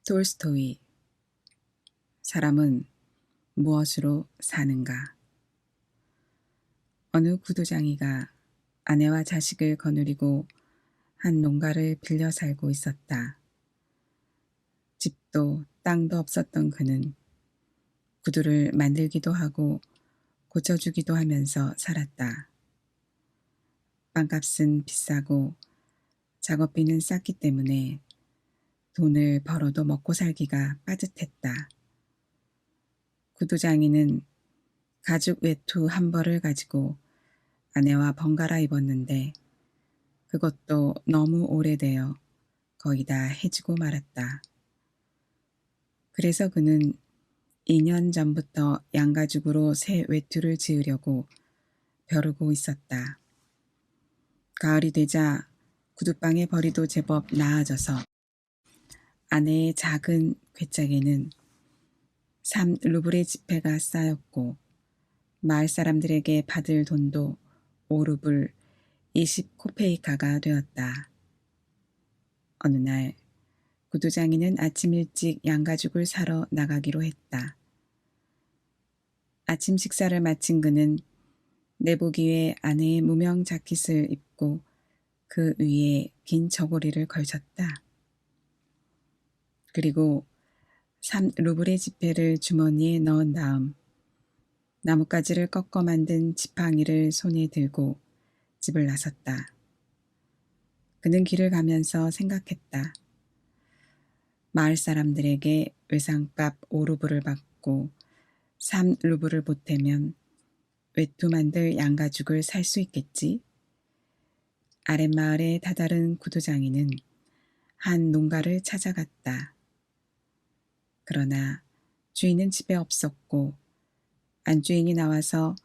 톨스토이. 사람은 무엇으로 사는가? 어느 구두장이가 아내와 자식을 거느리고 한 농가를 빌려 살고 있었다. 집도 땅도 없었던 그는 구두를 만들기도 하고 고쳐주기도 하면서 살았다. 빵값은 비싸고 작업비는 쌌기 때문에 돈을 벌어도 먹고 살기가 빠듯했다. 구두장이는 가죽 외투 한 벌을 가지고 아내와 번갈아 입었는데 그것도 너무 오래되어 거의 다 해지고 말았다. 그래서 그는 2년 전부터 양가죽으로 새 외투를 지으려고 벼르고 있었다. 가을이 되자 구두방의 벌이도 제법 나아져서 아내의 작은 괴짝에는 3루블의 지폐가 쌓였고 마을 사람들에게 받을 돈도 5루블 20코페이카가 되었다. 어느 날 구두장이는 아침 일찍 양가죽을 사러 나가기로 했다. 아침 식사를 마친 그는 내복 위에 아내의 무명 자켓을 입고 그 위에 긴 저고리를 걸쳤다. 그리고 3루블의 지폐를 주머니에 넣은 다음 나뭇가지를 꺾어 만든 지팡이를 손에 들고 집을 나섰다. 그는 길을 가면서 생각했다. 마을 사람들에게 외상값 5루블을 받고 3루블을 보태면 외투 만들 양가죽을 살 수 있겠지? 아랫마을의 다다른 구두장이는 한 농가를 찾아갔다. 그러나 주인은 집에 없었고 안주인이 나와서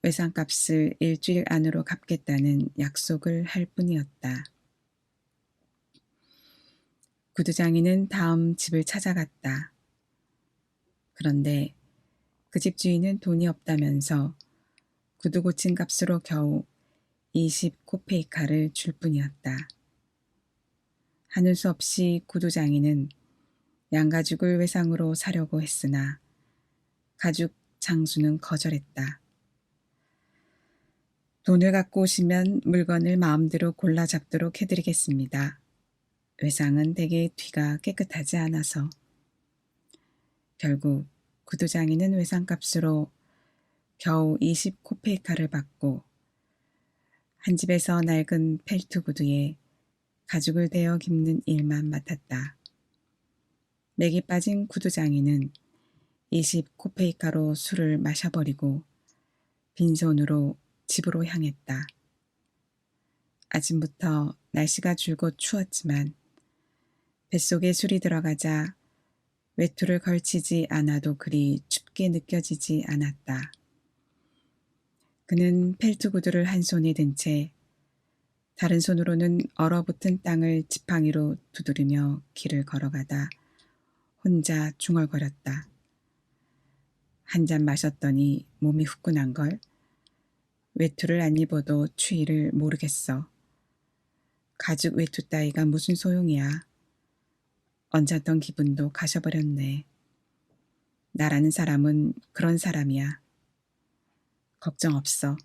외상값을 일주일 안으로 갚겠다는 약속을 할 뿐이었다. 구두장이는 다음 집을 찾아갔다. 그런데 그 집 주인은 돈이 없다면서 구두 고친 값으로 겨우 20코페이카를 줄 뿐이었다. 하는 수 없이 구두장이는 양가죽을 외상으로 사려고 했으나 가죽 장수는 거절했다. 돈을 갖고 오시면 물건을 마음대로 골라 잡도록 해드리겠습니다. 외상은 대개 뒤가 깨끗하지 않아서. 결국 구두장이는 외상값으로 겨우 20코페이카를 받고 한 집에서 낡은 펠트 구두에 가죽을 대어 깁는 일만 맡았다. 맥이 빠진 구두장이는 20코페이카로 술을 마셔버리고 빈손으로 집으로 향했다. 아침부터 날씨가 줄곧 추웠지만 뱃속에 술이 들어가자 외투를 걸치지 않아도 그리 춥게 느껴지지 않았다. 그는 펠트 구두를 한 손에 든 채 다른 손으로는 얼어붙은 땅을 지팡이로 두드리며 길을 걸어가다 혼자 중얼거렸다. 한 잔 마셨더니 몸이 후끈한걸. 외투를 안 입어도 추위를 모르겠어. 가죽 외투 따위가 무슨 소용이야. 언짢던 기분도 가셔버렸네. 나라는 사람은 그런 사람이야. 걱정 없어.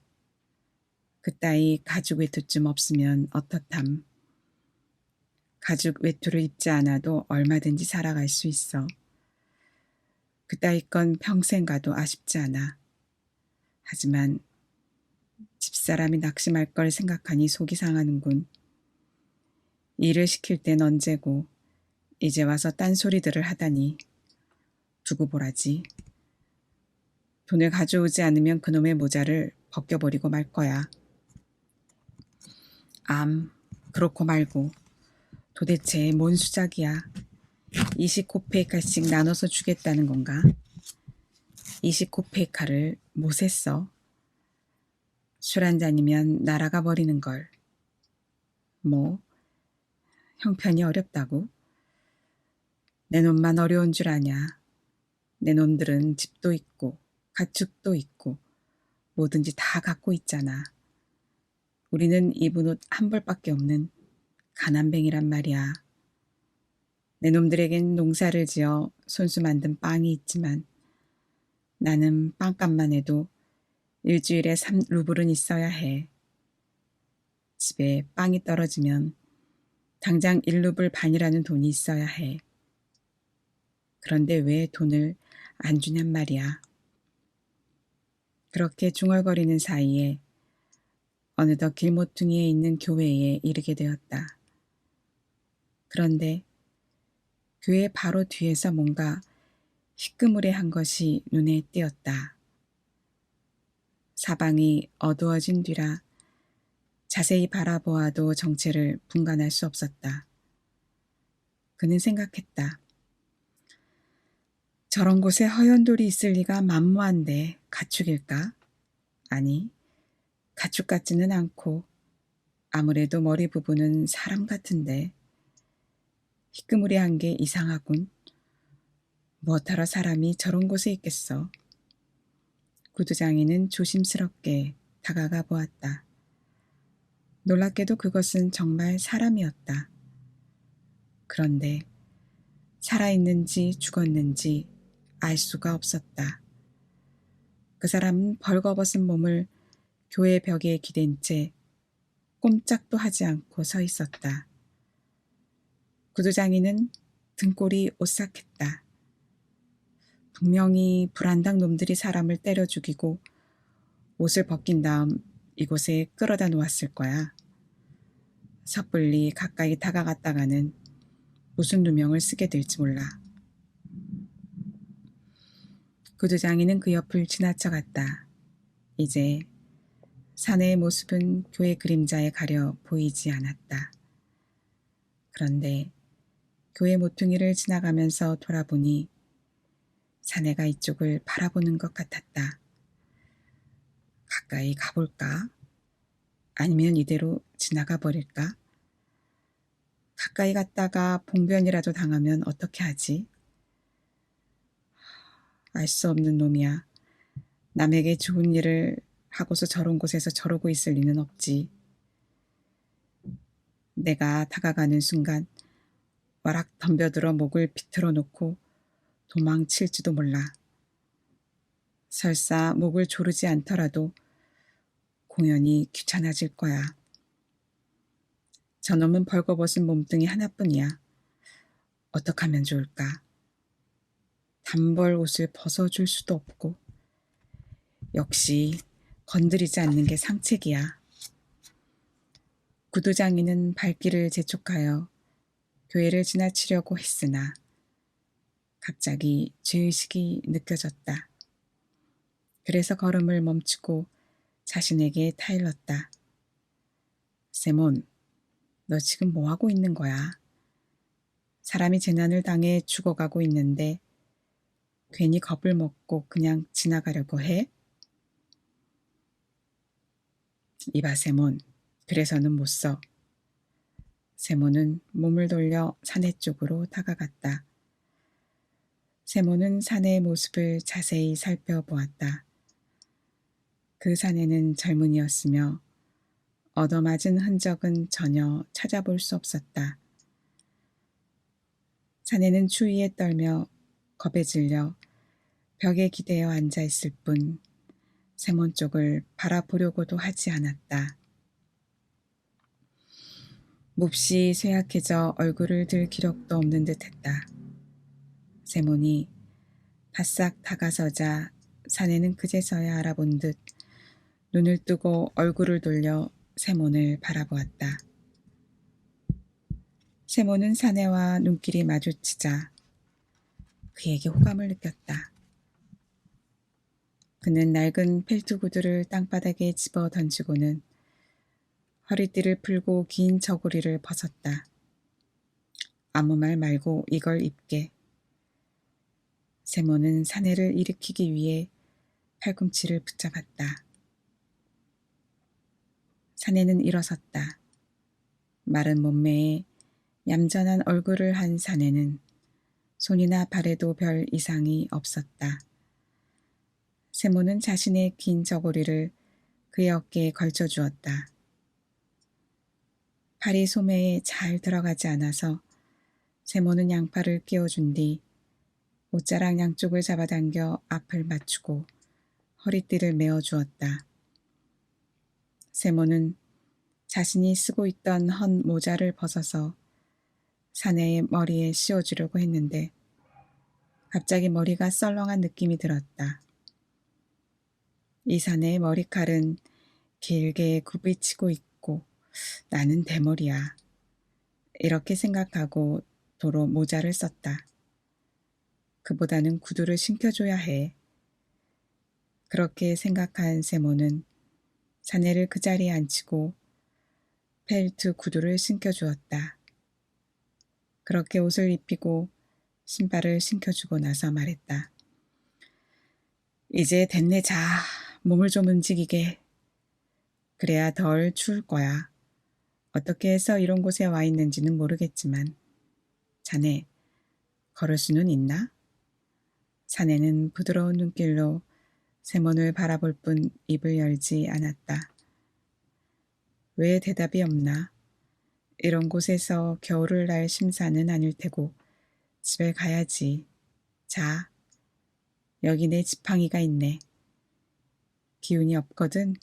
그따위 가죽 외투쯤 없으면 어떻담. 가죽 외투를 입지 않아도 얼마든지 살아갈 수 있어. 그따위 건 평생 가도 아쉽지 않아. 하지만 집사람이 낙심할 걸 생각하니 속이 상하는군. 일을 시킬 땐 언제고 이제 와서 딴소리들을 하다니. 두고 보라지. 돈을 가져오지 않으면 그놈의 모자를 벗겨버리고 말 거야. 그렇고 말고 도대체 뭔 수작이야. 20코페이카씩 나눠서 주겠다는 건가? 20코페이카를 못에 써. 술 한 잔이면 날아가 버리는 걸. 뭐? 형편이 어렵다고? 내 놈만 어려운 줄 아냐. 내 놈들은 집도 있고 가축도 있고 뭐든지 다 갖고 있잖아. 우리는 입은 옷 한 벌밖에 없는 가난뱅이란 말이야. 내 놈들에겐 농사를 지어 손수 만든 빵이 있지만 나는 빵값만 해도 일주일에 3루블은 있어야 해. 집에 빵이 떨어지면 당장 1루블 반이라는 돈이 있어야 해. 그런데 왜 돈을 안 주냔 말이야. 그렇게 중얼거리는 사이에 어느덧 길모퉁이에 있는 교회에 이르게 되었다. 그런데 교회 바로 뒤에서 뭔가 희끄무레한 것이 눈에 띄었다. 사방이 어두워진 뒤라 자세히 바라보아도 정체를 분간할 수 없었다. 그는 생각했다. 저런 곳에 허연 돌이 있을 리가 만무한데 가축일까? 아니, 가축 같지는 않고 아무래도 머리 부분은 사람 같은데 희끄무레한 게 이상하군. 무엇하러 사람이 저런 곳에 있겠어? 구두장이는 조심스럽게 다가가 보았다. 놀랍게도 그것은 정말 사람이었다. 그런데 살아있는지 죽었는지 알 수가 없었다. 그 사람은 벌거벗은 몸을 교회 벽에 기댄 채 꼼짝도 하지 않고 서 있었다. 구두장이는 등골이 오싹했다. 분명히 불안당 놈들이 사람을 때려 죽이고 옷을 벗긴 다음 이곳에 끌어다 놓았을 거야. 섣불리 가까이 다가갔다가는 무슨 누명을 쓰게 될지 몰라. 구두장이는 그 옆을 지나쳐갔다. 이제 사내의 모습은 교회 그림자에 가려 보이지 않았다. 그런데 교회 모퉁이를 지나가면서 돌아보니 사내가 이쪽을 바라보는 것 같았다. 가까이 가볼까? 아니면 이대로 지나가 버릴까? 가까이 갔다가 봉변이라도 당하면 어떻게 하지? 알 수 없는 놈이야. 남에게 좋은 일을 하고서 저런 곳에서 저러고 있을 리는 없지. 내가 다가가는 순간 와락 덤벼들어 목을 비틀어 놓고 도망칠지도 몰라. 설사 목을 조르지 않더라도 공연히 귀찮아질 거야. 저놈은 벌거벗은 몸뚱이 하나뿐이야. 어떡하면 좋을까? 단벌 옷을 벗어줄 수도 없고 역시 건드리지 않는 게 상책이야. 구두장이는 발길을 재촉하여 교회를 지나치려고 했으나 갑자기 죄의식이 느껴졌다. 그래서 걸음을 멈추고 자신에게 타일렀다. 세몬, 너 지금 뭐하고 있는 거야? 사람이 재난을 당해 죽어가고 있는데 괜히 겁을 먹고 그냥 지나가려고 해? 이봐 세몬, 그래서는 못 써. 세몬은 몸을 돌려 사내 쪽으로 다가갔다. 세몬은 사내의 모습을 자세히 살펴보았다. 그 사내는 젊은이였으며 얻어맞은 흔적은 전혀 찾아볼 수 없었다. 사내는 추위에 떨며 겁에 질려 벽에 기대어 앉아있을 뿐 세몬 쪽을 바라보려고도 하지 않았다. 몹시 쇠약해져 얼굴을 들 기력도 없는 듯했다. 세몬이 바싹 다가서자 사내는 그제서야 알아본 듯 눈을 뜨고 얼굴을 돌려 세몬을 바라보았다. 세몬은 사내와 눈길이 마주치자 그에게 호감을 느꼈다. 그는 낡은 펠트 구두를 땅바닥에 집어 던지고는 허리띠를 풀고 긴 저고리를 벗었다. 아무 말 말고 이걸 입게. 세몬은 사내를 일으키기 위해 팔꿈치를 붙잡았다. 사내는 일어섰다. 마른 몸매에 얌전한 얼굴을 한 사내는 손이나 발에도 별 이상이 없었다. 세몬은 자신의 긴 저고리를 그의 어깨에 걸쳐 주었다. 팔이 소매에 잘 들어가지 않아서 세모는 양팔을 끼워준 뒤 옷자락 양쪽을 잡아당겨 앞을 맞추고 허리띠를 메어주었다. 세모는 자신이 쓰고 있던 헌 모자를 벗어서 사내의 머리에 씌워주려고 했는데 갑자기 머리가 썰렁한 느낌이 들었다. 이 사내의 머리칼은 길게 굽이치고 있고 나는 대머리야. 이렇게 생각하고 도로 모자를 썼다. 그보다는 구두를 신겨줘야 해. 그렇게 생각한 세모는 사내를 그 자리에 앉히고 펠트 구두를 신겨주었다. 그렇게 옷을 입히고 신발을 신겨주고 나서 말했다. 이제 됐네. 자, 몸을 좀 움직이게. 그래야 덜 추울 거야. 어떻게 해서 이런 곳에 와 있는지는 모르겠지만 자네 걸을 수는 있나? 사내는 부드러운 눈길로 세몬을 바라볼 뿐 입을 열지 않았다. 왜 대답이 없나? 이런 곳에서 겨울을 날 심사는 아닐 테고 집에 가야지. 자, 여기 내 지팡이가 있네. 기운이 없거든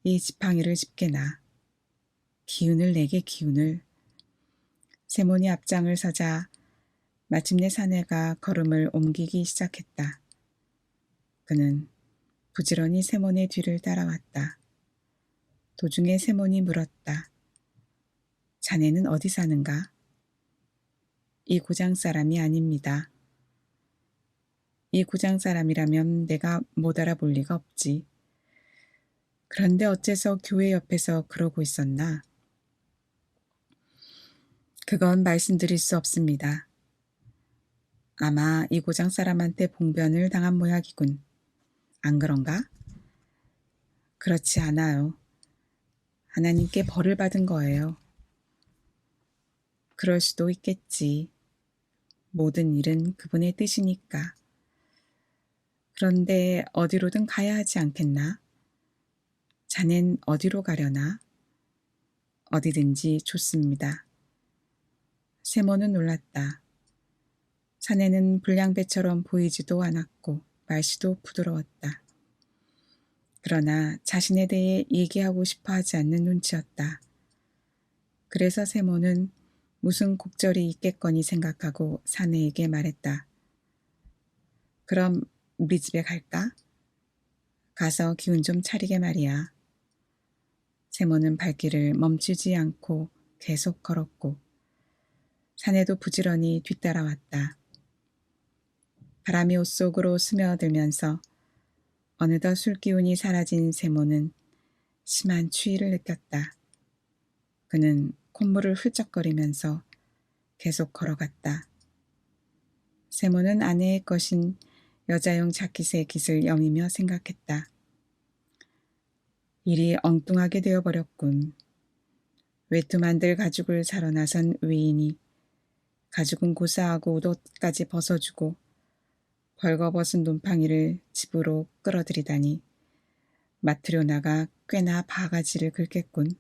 이 지팡이를 짚게나. 기운을 내게 기운을. 세몬이 앞장을 서자 마침내 사내가 걸음을 옮기기 시작했다. 그는 부지런히 세몬의 뒤를 따라왔다. 도중에 세몬이 물었다. 자네는 어디 사는가? 이 고장 사람이 아닙니다. 이 고장 사람이라면 내가 못 알아볼 리가 없지. 그런데 어째서 교회 옆에서 그러고 있었나? 그건 말씀드릴 수 없습니다. 아마 이 고장 사람한테 봉변을 당한 모양이군. 안 그런가? 그렇지 않아요. 하나님께 벌을 받은 거예요. 그럴 수도 있겠지. 모든 일은 그분의 뜻이니까. 그런데 어디로든 가야 하지 않겠나? 자넨 어디로 가려나? 어디든지 좋습니다. 세모는 놀랐다. 사내는 불량배처럼 보이지도 않았고 말씨도 부드러웠다. 그러나 자신에 대해 얘기하고 싶어 하지 않는 눈치였다. 그래서 세모는 무슨 곡절이 있겠거니 생각하고 사내에게 말했다. 그럼 우리 집에 갈까? 가서 기운 좀 차리게 말이야. 세모는 발길을 멈추지 않고 계속 걸었고 사내도 부지런히 뒤따라왔다. 바람이 옷 속으로 스며들면서 어느덧 술기운이 사라진 세모는 심한 추위를 느꼈다. 그는 콧물을 훌쩍거리면서 계속 걸어갔다. 세모는 아내의 것인 여자용 자켓의 깃을 여미며 생각했다. 일이 엉뚱하게 되어버렸군. 외투 만들 가죽을 사러 나선 위인이 가죽은 고사하고 옷까지 벗어주고 벌거벗은 눈팡이를 집으로 끌어들이다니 마트료나가 꽤나 바가지를 긁겠군.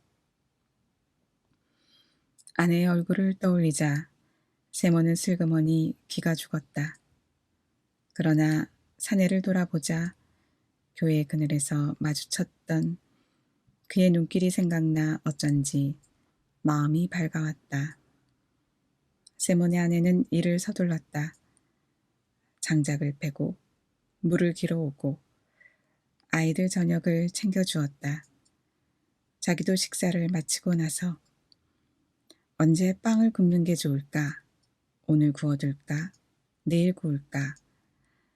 아내의 얼굴을 떠올리자 세모는 슬그머니 기가 죽었다. 그러나 사내를 돌아보자 교회 그늘에서 마주쳤던 그의 눈길이 생각나 어쩐지 마음이 밝아왔다. 세몬의 아내는 이를 서둘렀다. 장작을 패고 물을 길어오고 아이들 저녁을 챙겨주었다. 자기도 식사를 마치고 나서 언제 빵을 굽는 게 좋을까? 오늘 구워둘까? 내일 구울까?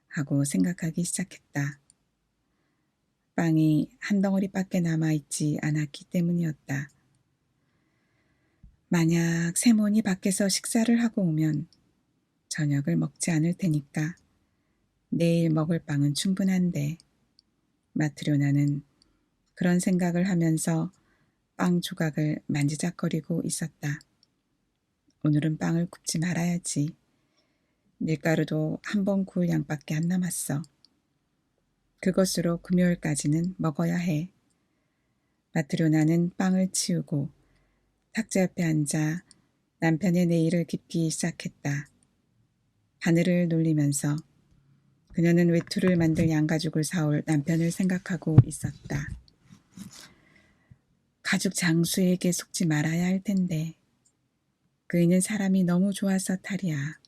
하고 생각하기 시작했다. 빵이 한 덩어리밖에 남아있지 않았기 때문이었다. 만약 세몬이 밖에서 식사를 하고 오면 저녁을 먹지 않을 테니까 내일 먹을 빵은 충분한데 마트료나는 그런 생각을 하면서 빵 조각을 만지작거리고 있었다. 오늘은 빵을 굽지 말아야지. 밀가루도 한 번 구울 양밖에 안 남았어. 그것으로 금요일까지는 먹어야 해. 마트료나는 빵을 치우고 탁자 옆에 앉아 남편의 내일을 깊이 시작했다. 바늘을 놀리면서 그녀는 외투를 만들 양가죽을 사올 남편을 생각하고 있었다. 가죽 장수에게 속지 말아야 할 텐데 그이는 사람이 너무 좋아서 탈이야.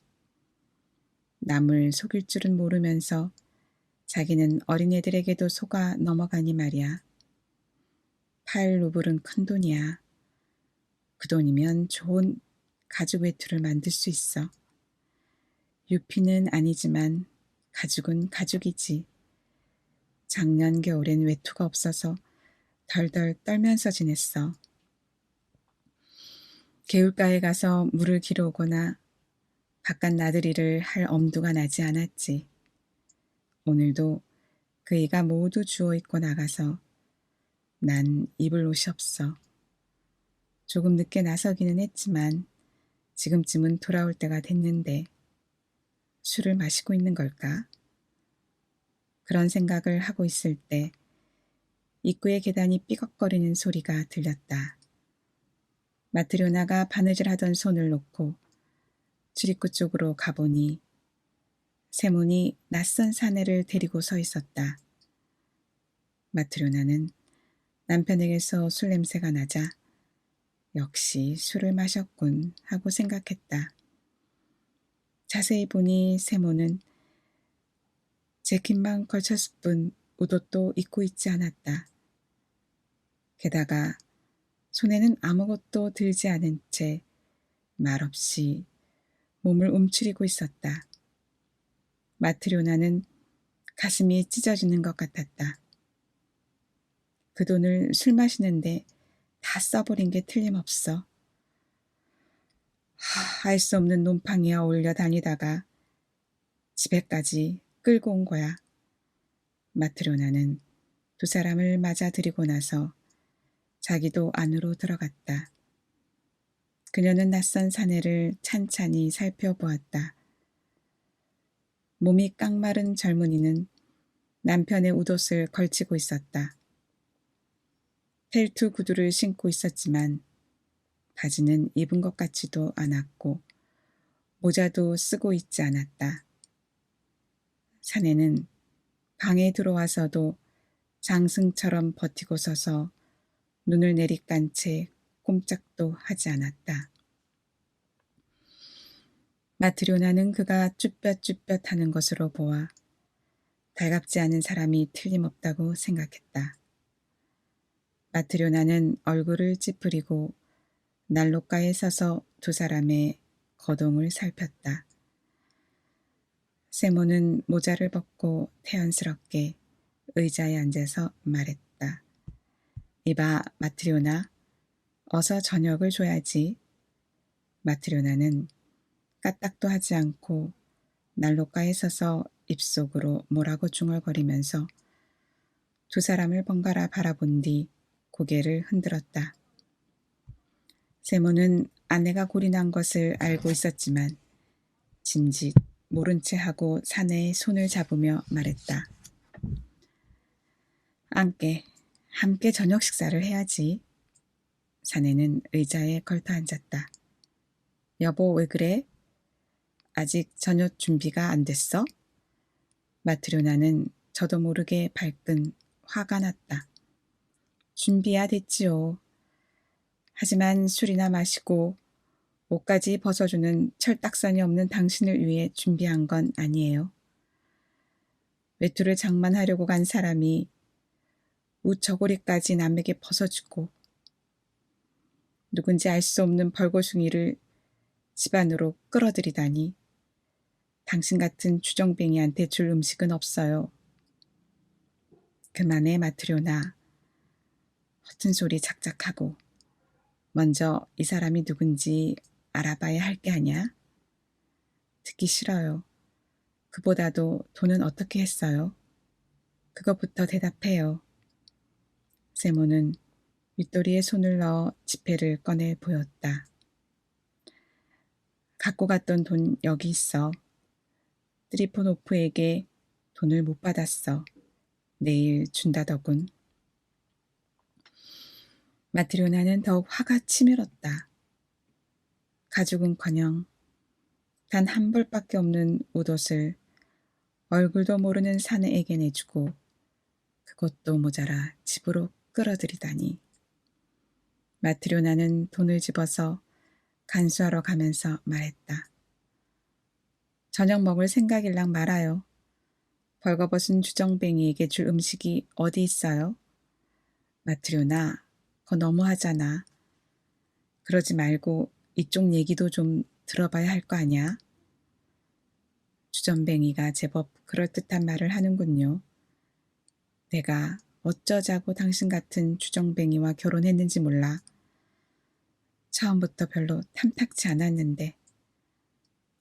남을 속일 줄은 모르면서 자기는 어린애들에게도 속아 넘어가니 말이야. 8루블은 큰 돈이야. 그 돈이면 좋은 가죽 외투를 만들 수 있어. 유피는 아니지만 가죽은 가죽이지. 작년 겨울엔 외투가 없어서 덜덜 떨면서 지냈어. 개울가에 가서 물을 길어오거나 바깥 나들이를 할 엄두가 나지 않았지. 오늘도 그이가 모두 주워 입고 나가서 난 입을 옷이 없어. 조금 늦게 나서기는 했지만 지금쯤은 돌아올 때가 됐는데 술을 마시고 있는 걸까? 그런 생각을 하고 있을 때 입구의 계단이 삐걱거리는 소리가 들렸다. 마트료나가 바느질 하던 손을 놓고 출입구 쪽으로 가보니 세몬이 낯선 사내를 데리고 서 있었다. 마트료나는 남편에게서 술 냄새가 나자 역시 술을 마셨군 하고 생각했다. 자세히 보니 세몬은 재킷만 걸쳤을 뿐 웃옷도 입고 있지 않았다. 게다가 손에는 아무것도 들지 않은 채 말없이 몸을 움츠리고 있었다. 마트료나는 가슴이 찢어지는 것 같았다. 그 돈을 술 마시는데 다 써버린 게 틀림없어. 알 수 없는 놈팡이에 어울려 다니다가 집에까지 끌고 온 거야. 마트료나는 두 사람을 맞아들이고 나서 자기도 안으로 들어갔다. 그녀는 낯선 사내를 찬찬히 살펴보았다. 몸이 깡마른 젊은이는 남편의 웃옷을 걸치고 있었다. 펠트 구두를 신고 있었지만 바지는 입은 것 같지도 않았고 모자도 쓰고 있지 않았다. 사내는 방에 들어와서도 장승처럼 버티고 서서 눈을 내리깐 채 꼼짝도 하지 않았다. 마트료나는 그가 쭈뼛쭈뼛 하는 것으로 보아 달갑지 않은 사람이 틀림없다고 생각했다. 마트료나는 얼굴을 찌푸리고 난로가에 서서 두 사람의 거동을 살폈다. 세모는 모자를 벗고 태연스럽게 의자에 앉아서 말했다. 이봐, 마트료나, 어서 저녁을 줘야지. 마트료나는 까딱도 하지 않고 난로가에 서서 입속으로 뭐라고 중얼거리면서 두 사람을 번갈아 바라본 뒤 고개를 흔들었다. 세모는 아내가 골이 난 것을 알고 있었지만 짐짓 모른 채 하고 사내의 손을 잡으며 말했다. 함께 저녁 식사를 해야지. 사내는 의자에 걸터 앉았다. 여보, 왜 그래? 아직 저녁 준비가 안 됐어? 마트료나는 저도 모르게 발끈 화가 났다. 준비야 됐지요. 하지만 술이나 마시고 옷까지 벗어주는 철딱선이 없는 당신을 위해 준비한 건 아니에요. 외투를 장만하려고 간 사람이 옷 저고리까지 남에게 벗어주고 누군지 알 수 없는 벌거숭이를 집 안으로 끌어들이다니. 당신 같은 주정뱅이한테 줄 음식은 없어요. 그만해, 마트료나. 허튼 소리 작작하고 먼저 이 사람이 누군지 알아봐야 할 게 아냐? 듣기 싫어요. 그보다도 돈은 어떻게 했어요? 그것부터 대답해요. 세모는 윗도리에 손을 넣어 지폐를 꺼내 보였다. 갖고 갔던 돈 여기 있어. 트리포노프에게 돈을 못 받았어. 내일 준다더군. 마트료나는 더욱 화가 치밀었다. 가죽은커녕 단 한 벌밖에 없는 옷을 얼굴도 모르는 사내에게 내주고 그것도 모자라 집으로 끌어들이다니. 마트료나는 돈을 집어서 간수하러 가면서 말했다. 저녁 먹을 생각일랑 말아요. 벌거벗은 주정뱅이에게 줄 음식이 어디 있어요? 마트료나, 그거 너무하잖아. 그러지 말고 이쪽 얘기도 좀 들어봐야 할 거 아냐? 주정뱅이가 제법 그럴듯한 말을 하는군요. 내가 어쩌자고 당신 같은 주정뱅이와 결혼했는지 몰라. 처음부터 별로 탐탁치 않았는데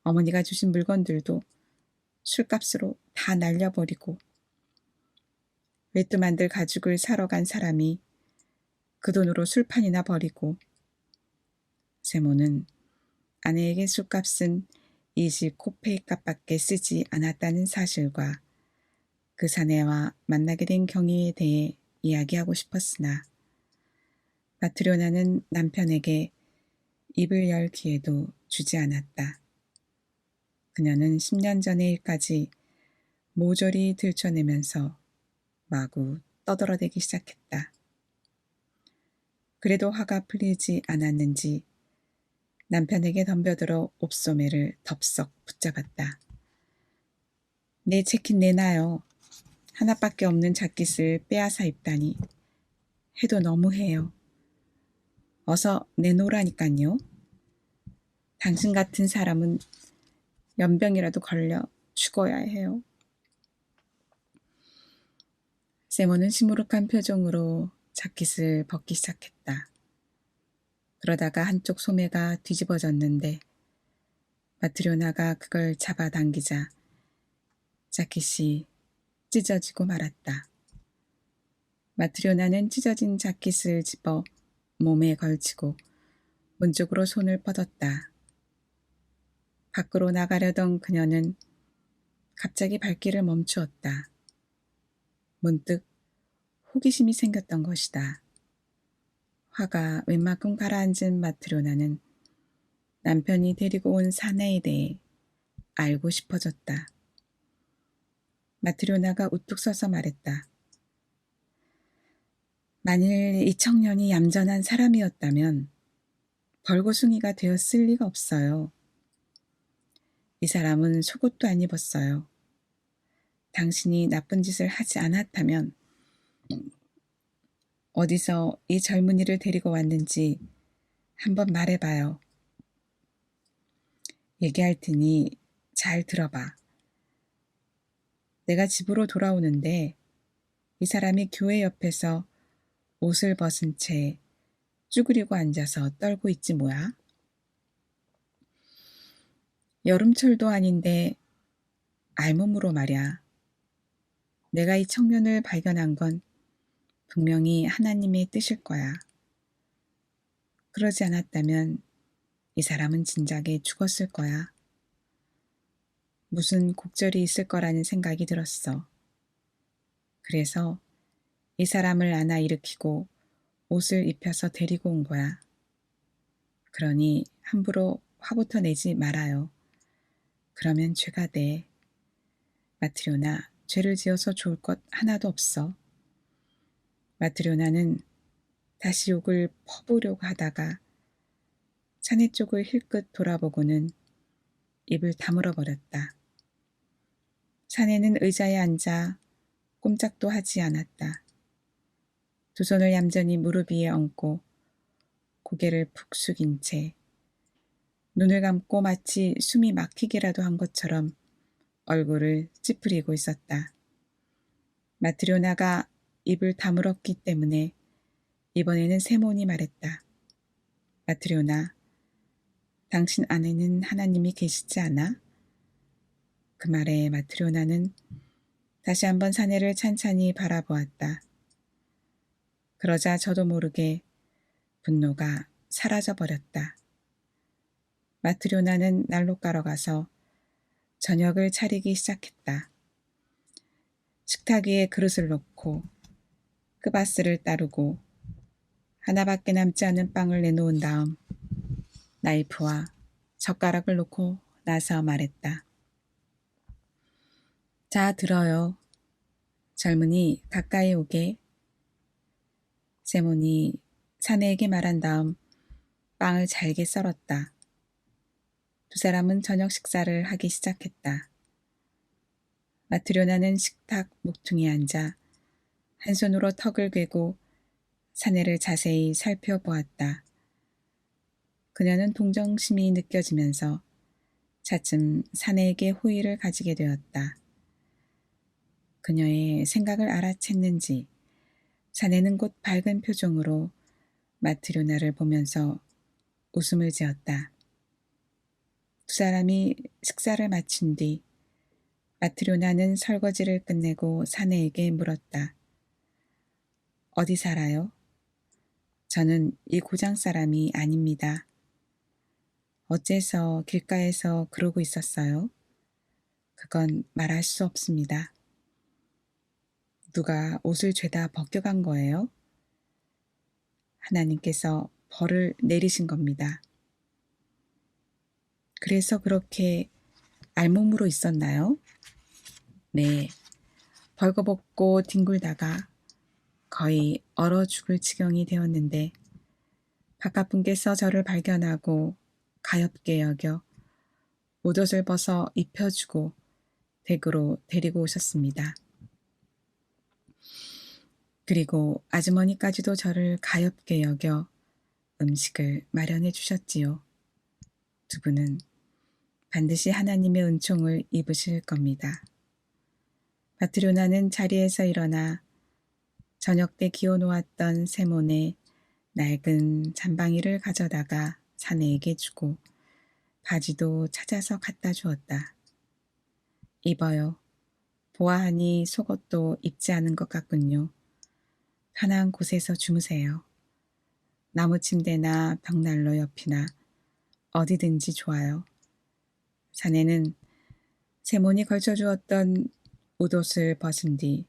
어머니가 주신 물건들도 술값으로 다 날려버리고 외투 만들 가죽을 사러 간 사람이 그 돈으로 술판이나 버리고 세모는 아내에게 술값은 20코페이 값밖에 쓰지 않았다는 사실과 그 사내와 만나게 된 경위에 대해 이야기하고 싶었으나 마트료나는 남편에게 입을 열 기회도 주지 않았다. 그녀는 10년 전의 일까지 모조리 들춰내면서 마구 떠들어대기 시작했다. 그래도 화가 풀리지 않았는지 남편에게 덤벼들어 옵소매를 덥석 붙잡았다. 내 재킷 내놔요. 하나밖에 없는 자켓을 빼앗아 입다니. 해도 너무해요. 어서 내놓으라니깐요. 당신 같은 사람은 연병이라도 걸려 죽어야 해요. 세모는 시무룩한 표정으로 자켓을 벗기 시작했다. 그러다가 한쪽 소매가 뒤집어졌는데 마트료나가 그걸 잡아당기자 자켓이 찢어지고 말았다. 마트료나는 찢어진 자켓을 집어 몸에 걸치고 문 쪽으로 손을 뻗었다. 밖으로 나가려던 그녀는 갑자기 발길을 멈추었다. 문득 호기심이 생겼던 것이다. 화가 웬만큼 가라앉은 마트료나는 남편이 데리고 온 사내에 대해 알고 싶어졌다. 마트료나가 우뚝 서서 말했다. 만일 이 청년이 얌전한 사람이었다면 벌거숭이가 되었을 리가 없어요. 이 사람은 속옷도 안 입었어요. 당신이 나쁜 짓을 하지 않았다면 어디서 이 젊은이를 데리고 왔는지 한번 말해봐요. 얘기할 테니 잘 들어봐. 내가 집으로 돌아오는데 이 사람이 교회 옆에서 옷을 벗은 채 쭈그리고 앉아서 떨고 있지 뭐야? 여름철도 아닌데 알몸으로 말야. 내가 이 청년을 발견한 건 분명히 하나님의 뜻일 거야. 그러지 않았다면 이 사람은 진작에 죽었을 거야. 무슨 곡절이 있을 거라는 생각이 들었어. 그래서 이 사람을 안아 일으키고 옷을 입혀서 데리고 온 거야. 그러니 함부로 화부터 내지 말아요. 그러면 죄가 돼. 마트료나, 죄를 지어서 좋을 것 하나도 없어. 마트료나는 다시 욕을 퍼보려고 하다가 사내 쪽을 힐끗 돌아보고는 입을 다물어 버렸다. 사내는 의자에 앉아 꼼짝도 하지 않았다. 두 손을 얌전히 무릎 위에 얹고 고개를 푹 숙인 채 눈을 감고 마치 숨이 막히기라도 한 것처럼 얼굴을 찌푸리고 있었다. 마트료나가 입을 다물었기 때문에 이번에는 세몬이 말했다. 마트료나, 당신 안에는 하나님이 계시지 않아? 그 말에 마트료나는 다시 한번 사내를 찬찬히 바라보았다. 그러자 저도 모르게 분노가 사라져 버렸다. 마트료나는 난로가러 가서 저녁을 차리기 시작했다. 식탁 위에 그릇을 놓고 끄바스를 따르고 하나밖에 남지 않은 빵을 내놓은 다음 나이프와 젓가락을 놓고 나서 말했다. 자, 들어요. 젊은이 가까이 오게. 세몬이 사내에게 말한 다음 빵을 잘게 썰었다. 두 사람은 저녁 식사를 하기 시작했다. 마트료나는 식탁 목퉁이에 앉아 한 손으로 턱을 괴고 사내를 자세히 살펴보았다. 그녀는 동정심이 느껴지면서 차츰 사내에게 호의를 가지게 되었다. 그녀의 생각을 알아챘는지 사내는 곧 밝은 표정으로 마트료나를 보면서 웃음을 지었다. 두 사람이 식사를 마친 뒤 마트료나는 설거지를 끝내고 사내에게 물었다. 어디 살아요? 저는 이 고장 사람이 아닙니다. 어째서 길가에서 그러고 있었어요? 그건 말할 수 없습니다. 누가 옷을 죄다 벗겨간 거예요? 하나님께서 벌을 내리신 겁니다. 그래서 그렇게 알몸으로 있었나요? 네, 벌거벗고 뒹굴다가 거의 얼어 죽을 지경이 되었는데 바깥 분께서 저를 발견하고 가엾게 여겨 옷옷을 벗어 입혀주고 댁으로 데리고 오셨습니다. 그리고 아주머니까지도 저를 가엾게 여겨 음식을 마련해 주셨지요. 두 분은 반드시 하나님의 은총을 입으실 겁니다. 마트료나는 자리에서 일어나 저녁 때 기어놓았던 세몬의 낡은 잠방이를 가져다가 사내에게 주고 바지도 찾아서 갖다 주었다. 입어요. 보아하니 속옷도 입지 않은 것 같군요. 편한 곳에서 주무세요. 나무 침대나 벽난로 옆이나 어디든지 좋아요. 사내는 세몬이 걸쳐주었던 옷옷을 벗은 뒤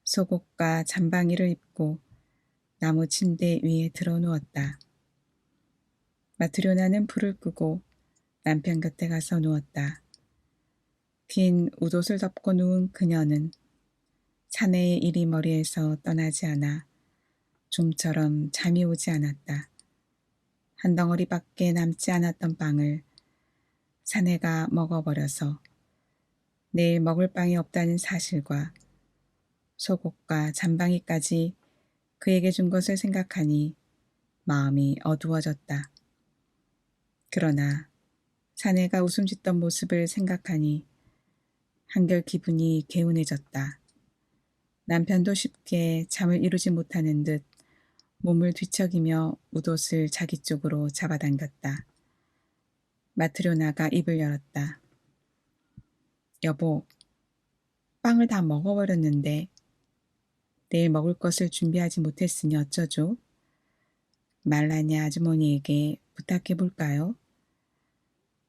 속옷과 잠방이를 입고 나무 침대 위에 들어누웠다. 마트료나는 불을 끄고 남편 곁에 가서 누웠다. 긴 웃옷을 덮고 누운 그녀는 사내의 이리 머리에서 떠나지 않아 좀처럼 잠이 오지 않았다. 한 덩어리밖에 남지 않았던 빵을 사내가 먹어버려서 내일 먹을 빵이 없다는 사실과 속옷과 잠방이까지 그에게 준 것을 생각하니 마음이 어두워졌다. 그러나 사내가 웃음 짓던 모습을 생각하니 한결 기분이 개운해졌다. 남편도 쉽게 잠을 이루지 못하는 듯 몸을 뒤척이며 웃옷을 자기 쪽으로 잡아당겼다. 마트료나가 입을 열었다. 여보, 빵을 다 먹어버렸는데 내일 먹을 것을 준비하지 못했으니 어쩌죠? 말라냐 아주머니에게 부탁해 볼까요?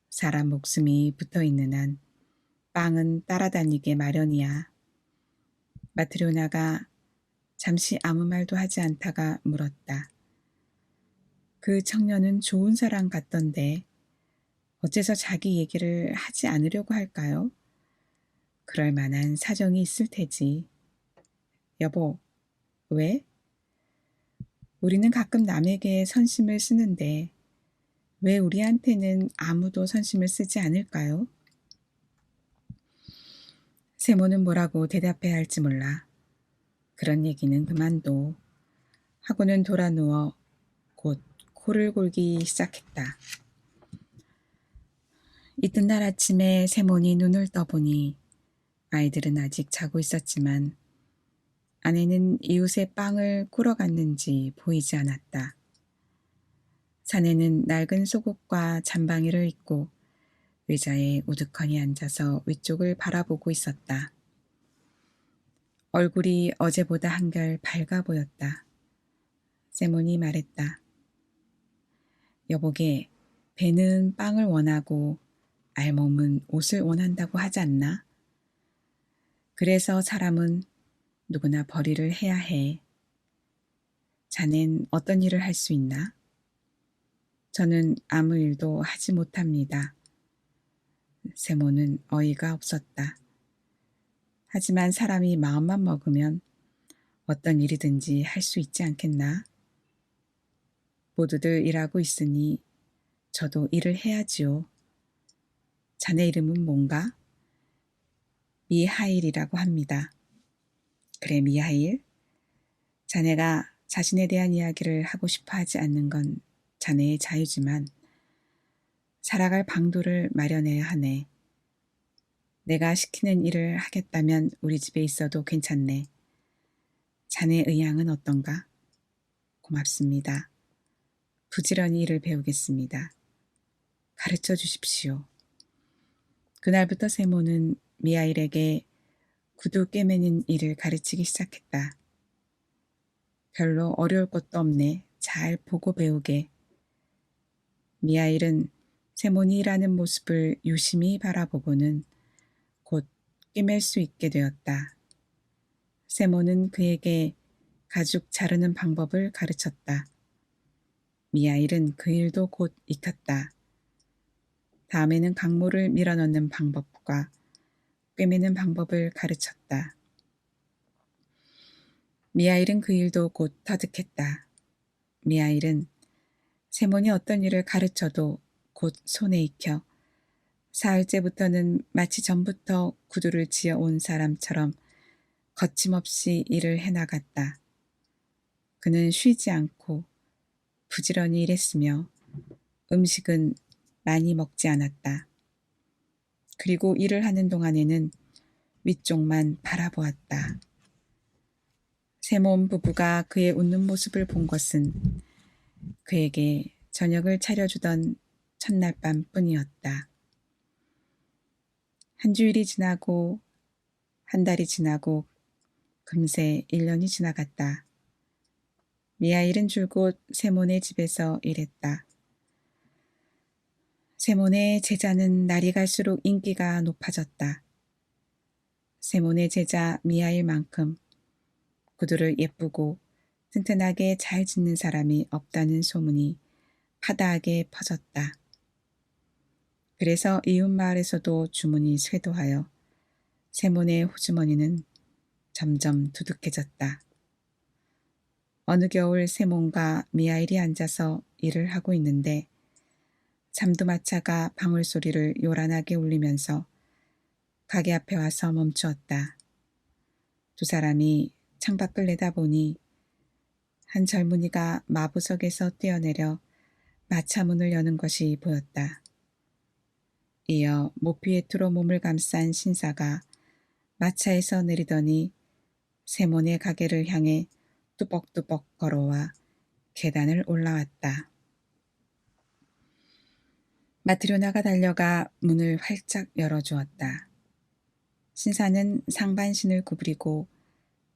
사람 목숨이 붙어있는 한 빵은 따라다니게 마련이야. 마트료나가 잠시 아무 말도 하지 않다가 물었다. 그 청년은 좋은 사람 같던데 어째서 자기 얘기를 하지 않으려고 할까요? 그럴 만한 사정이 있을 테지. 여보, 왜? 우리는 가끔 남에게 선심을 쓰는데 왜 우리한테는 아무도 선심을 쓰지 않을까요? 세모는 뭐라고 대답해야 할지 몰라. 그런 얘기는 그만둬. 하고는 돌아 누워 곧 코를 골기 시작했다. 이튿날 아침에 세몬이 눈을 떠보니 아이들은 아직 자고 있었지만 아내는 이웃의 빵을 꾸러 갔는지 보이지 않았다. 사내는 낡은 속옷과 잠방이를 입고 의자에 우두커니 앉아서 위쪽을 바라보고 있었다. 얼굴이 어제보다 한결 밝아 보였다. 세몬이 말했다. 여보게, 배는 빵을 원하고 알몸은 옷을 원한다고 하지 않나? 그래서 사람은 누구나 벌이를 해야 해. 자넨 어떤 일을 할 수 있나? 저는 아무 일도 하지 못합니다. 세모는 어이가 없었다. 하지만 사람이 마음만 먹으면 어떤 일이든지 할 수 있지 않겠나? 모두들 일하고 있으니 저도 일을 해야지요. 자네 이름은 뭔가? 미하일이라고 합니다. 그래, 미하일? 자네가 자신에 대한 이야기를 하고 싶어 하지 않는 건 자네의 자유지만 살아갈 방도를 마련해야 하네. 내가 시키는 일을 하겠다면 우리 집에 있어도 괜찮네. 자네 의향은 어떤가? 고맙습니다. 부지런히 일을 배우겠습니다. 가르쳐 주십시오. 그날부터 세모는 미하일에게 구두 꿰매는 일을 가르치기 시작했다. 별로 어려울 것도 없네. 잘 보고 배우게. 미하일은 세몬이 일하는 모습을 유심히 바라보고는 곧 꿰맬 수 있게 되었다. 세몬은 그에게 가죽 자르는 방법을 가르쳤다. 미하일은 그 일도 곧 익혔다. 다음에는 강모를 밀어넣는 방법과 꿰매는 방법을 가르쳤다. 미하일은 그 일도 곧 터득했다. 미하일은 세몬이 어떤 일을 가르쳐도 곧 손에 익혀 사흘째부터는 마치 전부터 구두를 지어온 사람처럼 거침없이 일을 해나갔다. 그는 쉬지 않고 부지런히 일했으며 음식은 많이 먹지 않았다. 그리고 일을 하는 동안에는 위쪽만 바라보았다. 세몬 부부가 그의 웃는 모습을 본 것은 그에게 저녁을 차려주던 첫날 밤뿐이었다. 한 주일이 지나고 한 달이 지나고 금세 1년이 지나갔다. 미하일은 줄곧 세몬의 집에서 일했다. 세몬의 제자는 날이 갈수록 인기가 높아졌다. 세몬의 제자 미하일만큼 구두를 예쁘고 튼튼하게 잘 짓는 사람이 없다는 소문이 파다하게 퍼졌다. 그래서 이웃 마을에서도 주문이 쇄도하여 세몬의 호주머니는 점점 두둑해졌다. 어느 겨울 세몬과 미하일이 앉아서 일을 하고 있는데 잠두마차가 방울소리를 요란하게 울리면서 가게 앞에 와서 멈추었다. 두 사람이 창밖을 내다보니 한 젊은이가 마부석에서 뛰어내려 마차문을 여는 것이 보였다. 이어 모피에트로 몸을 감싼 신사가 마차에서 내리더니 세몬의 가게를 향해 뚜벅뚜벅 걸어와 계단을 올라왔다. 마트료나가 달려가 문을 활짝 열어주었다. 신사는 상반신을 구부리고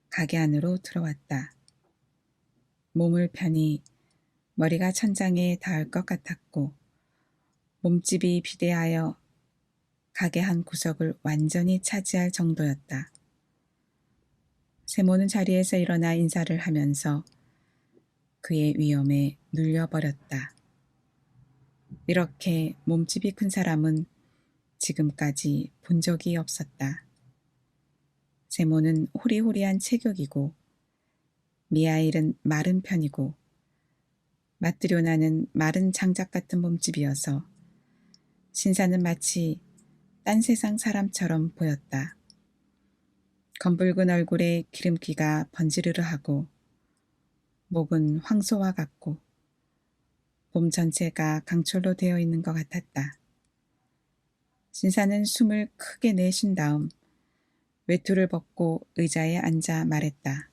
가게 안으로 들어왔다. 몸을 펴니 머리가 천장에 닿을 것 같았고 몸집이 비대하여 가게 한 구석을 완전히 차지할 정도였다. 세모는 자리에서 일어나 인사를 하면서 그의 위엄에 눌려버렸다. 이렇게 몸집이 큰 사람은 지금까지 본 적이 없었다. 세모는 호리호리한 체격이고 미하일은 마른 편이고 마트료나는 마른 장작 같은 몸집이어서 신사는 마치 딴 세상 사람처럼 보였다. 검붉은 얼굴에 기름기가 번지르르하고 목은 황소와 같고 몸 전체가 강철로 되어 있는 것 같았다. 신사는 숨을 크게 내쉰 다음 외투를 벗고 의자에 앉아 말했다.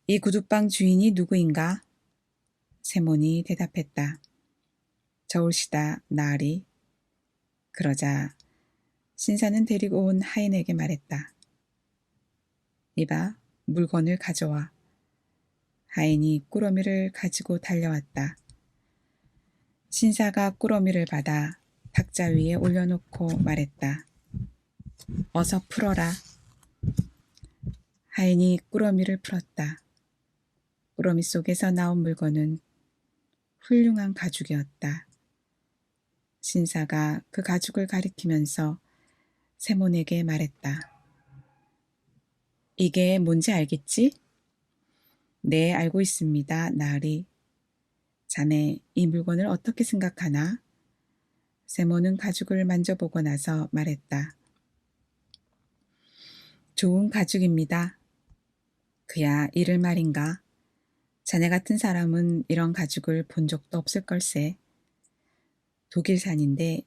이 구두방 주인이 누구인가? 세몬이 대답했다. 저울시다 나으리. 그러자 신사는 데리고 온 하인에게 말했다. 이봐, 물건을 가져와. 하인이 꾸러미를 가지고 달려왔다. 신사가 꾸러미를 받아 탁자 위에 올려놓고 말했다. 어서 풀어라. 하인이 꾸러미를 풀었다. 꾸러미 속에서 나온 물건은 훌륭한 가죽이었다. 신사가 그 가죽을 가리키면서 세몬에게 말했다. 이게 뭔지 알겠지? 네, 알고 있습니다, 나으리. 자네 이 물건을 어떻게 생각하나? 세몬은 가죽을 만져보고 나서 말했다. 좋은 가죽입니다. 그야 이를 말인가? 자네 같은 사람은 이런 가죽을 본 적도 없을 걸세. 독일산인데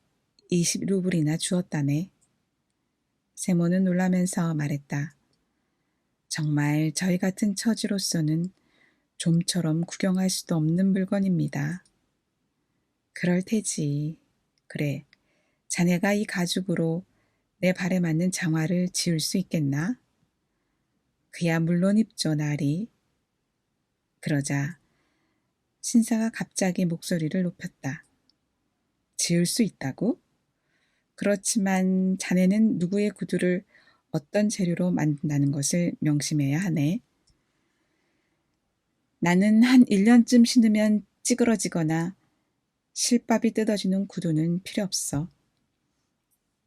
20루블이나 주었다네. 세몬은 놀라면서 말했다. 정말 저희 같은 처지로서는 좀처럼 구경할 수도 없는 물건입니다. 그럴 테지. 그래, 자네가 이 가죽으로 내 발에 맞는 장화를 지을 수 있겠나? 그야 물론 입죠, 나리. 그러자 신사가 갑자기 목소리를 높였다. 지을 수 있다고? 그렇지만 자네는 누구의 구두를 어떤 재료로 만든다는 것을 명심해야 하네. 나는 한 1년쯤 신으면 찌그러지거나 실밥이 뜯어지는 구두는 필요 없어.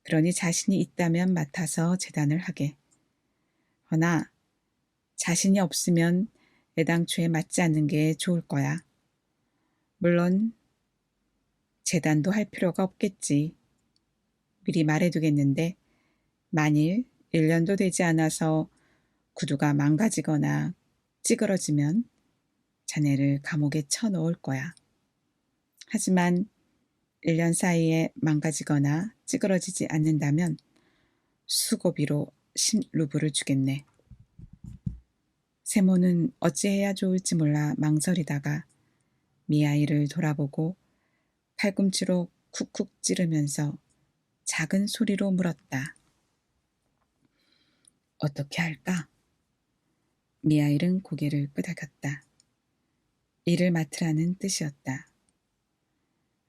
그러니 자신이 있다면 맡아서 재단을 하게. 허나 자신이 없으면 애당초에 맞지 않는 게 좋을 거야. 물론 재단도 할 필요가 없겠지. 미리 말해두겠는데 만일 1년도 되지 않아서 구두가 망가지거나 찌그러지면 자네를 감옥에 쳐넣을 거야. 하지만 1년 사이에 망가지거나 찌그러지지 않는다면 수고비로 10루블을 주겠네. 세모는 어찌해야 좋을지 몰라 망설이다가 미아이를 돌아보고 팔꿈치로 쿡쿡 찌르면서 작은 소리로 물었다. 어떻게 할까? 미아일은 고개를 끄덕였다. 일을 맡으라는 뜻이었다.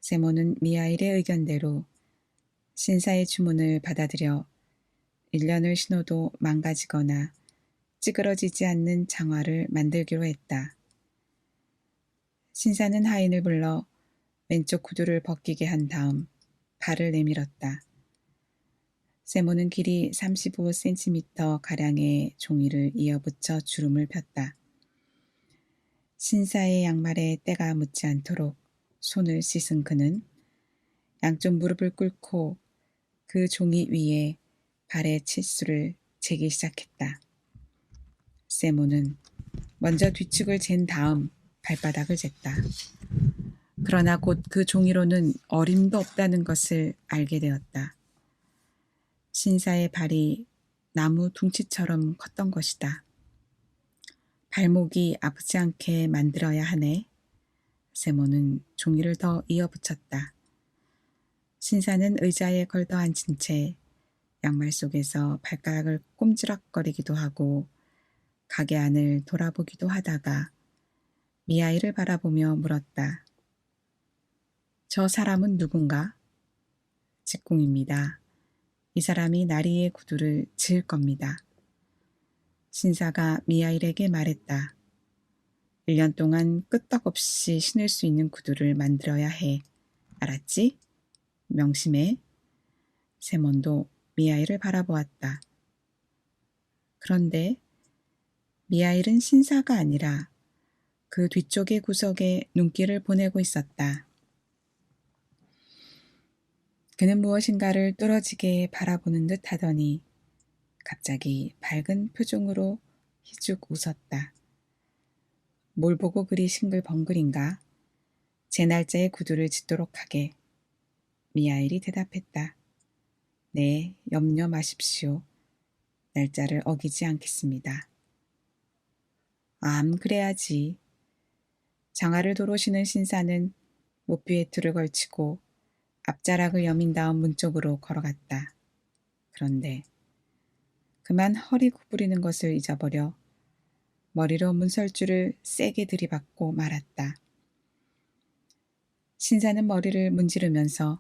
세모는 미아일의 의견대로 신사의 주문을 받아들여 1년을 신어도 망가지거나 찌그러지지 않는 장화를 만들기로 했다. 신사는 하인을 불러 왼쪽 구두를 벗기게 한 다음 발을 내밀었다. 세모는 길이 35cm 가량의 종이를 이어붙여 주름을 폈다. 신사의 양말에 때가 묻지 않도록 손을 씻은 그는 양쪽 무릎을 꿇고 그 종이 위에 발의 치수를 재기 시작했다. 세모는 먼저 뒤축을 잰 다음 발바닥을 쟀다. 그러나 곧 그 종이로는 어림도 없다는 것을 알게 되었다. 신사의 발이 나무 둥치처럼 컸던 것이다. 발목이 아프지 않게 만들어야 하네. 세모는 종이를 더 이어붙였다. 신사는 의자에 걸터 앉은 채 양말 속에서 발가락을 꼼지락거리기도 하고 가게 안을 돌아보기도 하다가 미아이를 바라보며 물었다. 저 사람은 누군가? 직공입니다. 이 사람이 나리의 구두를 지을 겁니다. 신사가 미아일에게 말했다. 1년 동안 끄떡없이 신을 수 있는 구두를 만들어야 해. 알았지? 명심해. 세몬도 미아일을 바라보았다. 그런데 미아일은 신사가 아니라 그 뒤쪽의 구석에 눈길을 보내고 있었다. 그는 무엇인가를 뚫어지게 바라보는 듯 하더니 갑자기 밝은 표정으로 희죽 웃었다. 뭘 보고 그리 싱글벙글인가? 제 날짜에 구두를 짓도록 하게. 미아일이 대답했다. 네, 염려 마십시오. 날짜를 어기지 않겠습니다. 그래야지. 장화를 도로 신은 신사는 모피에트를 걸치고 앞자락을 여민 다음 문 쪽으로 걸어갔다. 그런데 그만 허리 구부리는 것을 잊어버려 머리로 문설주를 세게 들이받고 말았다. 신사는 머리를 문지르면서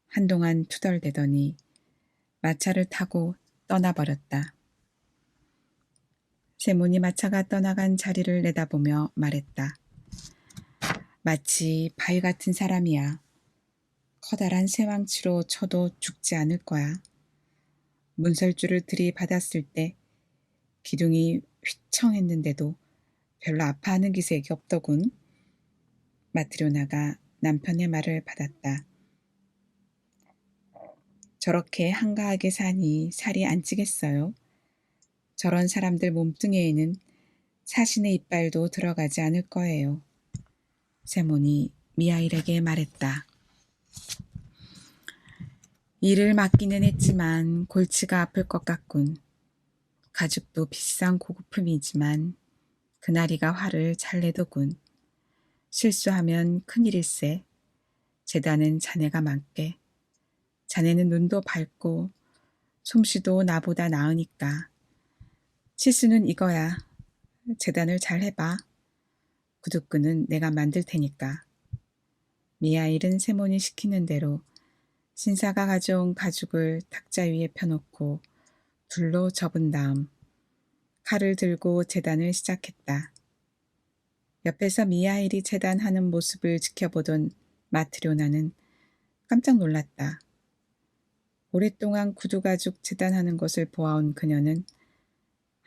한동안 투덜대더니 마차를 타고 떠나버렸다. 세몬이 마차가 떠나간 자리를 내다보며 말했다. 마치 바위 같은 사람이야. 커다란 쇠망치로 쳐도 죽지 않을 거야. 문설주를 들이받았을 때 기둥이 휘청했는데도 별로 아파하는 기색이 없더군. 마트료나가 남편의 말을 받았다. 저렇게 한가하게 사니 살이 안 찌겠어요? 저런 사람들 몸뚱이에는 사신의 이빨도 들어가지 않을 거예요. 세몬이 미하일에게 말했다. 일을 맡기는 했지만 골치가 아플 것 같군. 가죽도 비싼 고급품이지만 그나리가 화를 잘 내더군. 실수하면 큰일일세. 재단은 자네가 맡게. 자네는 눈도 밝고 솜씨도 나보다 나으니까. 치수는 이거야. 재단을 잘 해봐. 구두끈은 내가 만들 테니까. 미하일은 세몬이 시키는 대로 신사가 가져온 가죽을 탁자 위에 펴놓고 둘로 접은 다음 칼을 들고 재단을 시작했다. 옆에서 미하일이 재단하는 모습을 지켜보던 마트료나는 깜짝 놀랐다. 오랫동안 구두가죽 재단하는 것을 보아온 그녀는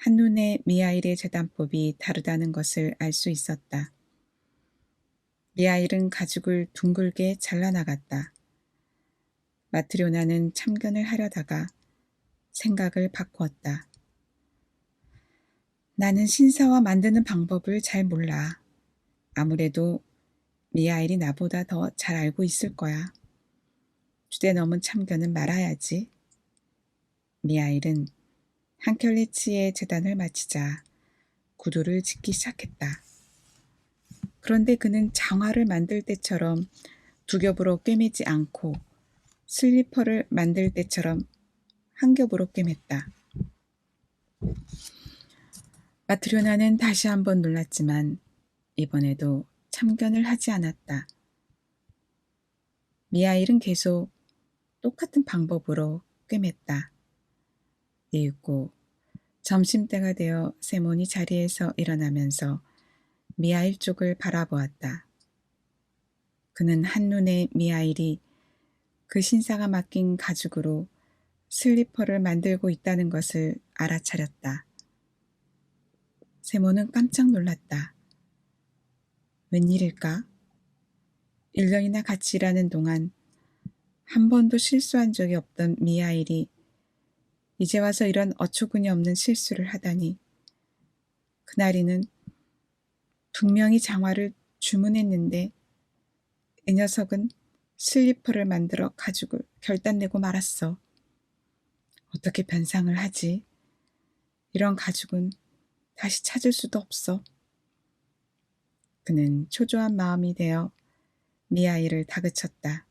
한눈에 미하일의 재단법이 다르다는 것을 알 수 있었다. 미하일은 가죽을 둥글게 잘라나갔다. 마트료나는 참견을 하려다가 생각을 바꾸었다. 나는 신사와 만드는 방법을 잘 몰라. 아무래도 미하일이 나보다 더 잘 알고 있을 거야. 주대넘은 참견은 말아야지. 미하일은 한 켤레 치의 재단을 마치자 구두를 짓기 시작했다. 그런데 그는 장화를 만들 때처럼 두 겹으로 꿰매지 않고 슬리퍼를 만들 때처럼 한 겹으로 꿰맸다. 마트료나는 다시 한번 놀랐지만 이번에도 참견을 하지 않았다. 미하일은 계속 똑같은 방법으로 꿰맸다. 이윽고 점심때가 되어 세몬이 자리에서 일어나면서 미하일 쪽을 바라보았다. 그는 한눈에 미하일이 그 신사가 맡긴 가죽으로 슬리퍼를 만들고 있다는 것을 알아차렸다. 세몬은 깜짝 놀랐다. 웬일일까? 1년이나 같이 일하는 동안 한 번도 실수한 적이 없던 미하일이 이제 와서 이런 어처구니 없는 실수를 하다니. 그날이는 분명히 장화를 주문했는데 이 녀석은 슬리퍼를 만들어 가죽을 결단내고 말았어. 어떻게 변상을 하지? 이런 가죽은 다시 찾을 수도 없어. 그는 초조한 마음이 되어 미하일을 다그쳤다.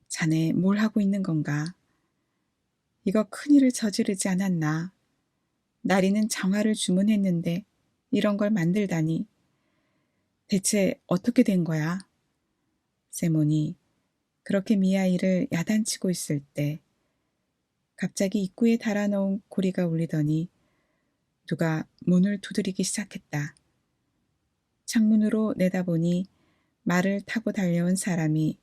자네 뭘 하고 있는 건가? 이거 큰일을 저지르지 않았나? 나리는 장화를 주문했는데 이런 걸 만들다니. 대체 어떻게 된 거야? 세몬이 그렇게 미하일을 야단치고 있을 때 갑자기 입구에 달아놓은 고리가 울리더니 누가 문을 두드리기 시작했다. 창문으로 내다보니 말을 타고 달려온 사람이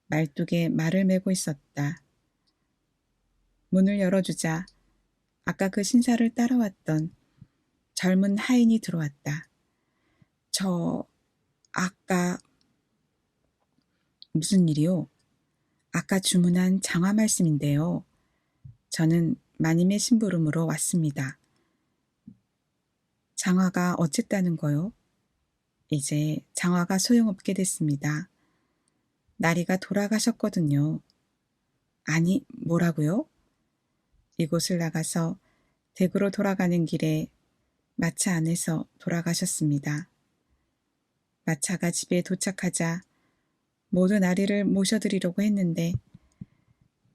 말뚝에 말을 메고 있었다. 문을 열어주자 아까 그 신사를 따라왔던 젊은 하인이 들어왔다. 아까 무슨 일이요? 아까 주문한 장화 말씀인데요. 저는 마님의 심부름으로 왔습니다. 장화가 어쨌다는 거요? 이제 장화가 소용없게 됐습니다. 나리가 돌아가셨거든요. 아니, 뭐라고요? 이곳을 나가서 댁으로 돌아가는 길에 마차 안에서 돌아가셨습니다. 마차가 집에 도착하자 모두 나리를 모셔드리려고 했는데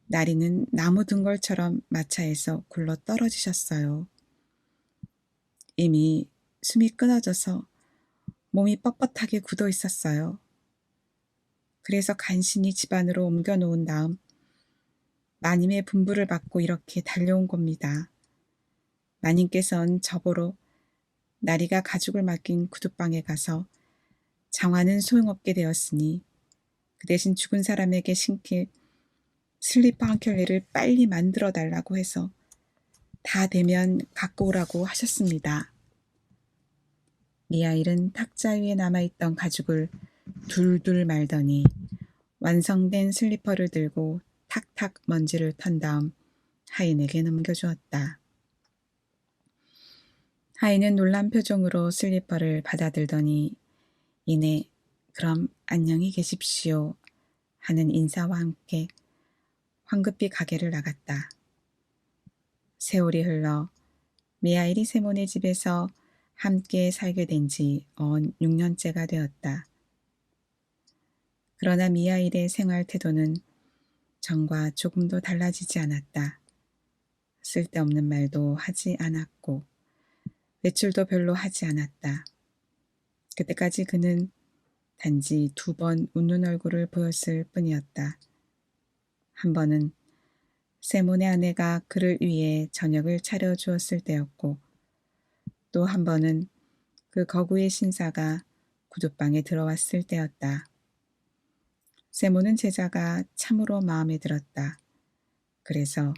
나리는 나무 등걸처럼 마차에서 굴러 떨어지셨어요. 이미 숨이 끊어져서 몸이 뻣뻣하게 굳어 있었어요. 그래서 간신히 집 안으로 옮겨 놓은 다음 마님의 분부를 받고 이렇게 달려온 겁니다. 마님께서는 저보러 나리가 가죽을 맡긴 구두방에 가서 장화는 소용없게 되었으니 그 대신 죽은 사람에게 신길 슬리퍼 한 켤레를 빨리 만들어 달라고 해서 다 되면 갖고 오라고 하셨습니다. 미하일은 탁자 위에 남아있던 가죽을 둘둘 말더니 완성된 슬리퍼를 들고 탁탁 먼지를 턴 다음 하인에게 넘겨주었다. 하인은 놀란 표정으로 슬리퍼를 받아들더니 이내 그럼 안녕히 계십시오 하는 인사와 함께 황급히 가게를 나갔다. 세월이 흘러 미하일이 세몬의 집에서 함께 살게 된 지 언 6년째가 되었다. 그러나 미하일의 생활 태도는 전과 조금도 달라지지 않았다. 쓸데없는 말도 하지 않았고 외출도 별로 하지 않았다. 그때까지 그는 단지 2번 웃는 얼굴을 보였을 뿐이었다. 한 번은 세몬의 아내가 그를 위해 저녁을 차려주었을 때였고 또 한 번은 그 거구의 신사가 구두방에 들어왔을 때였다. 세몬은 제자가 참으로 마음에 들었다. 그래서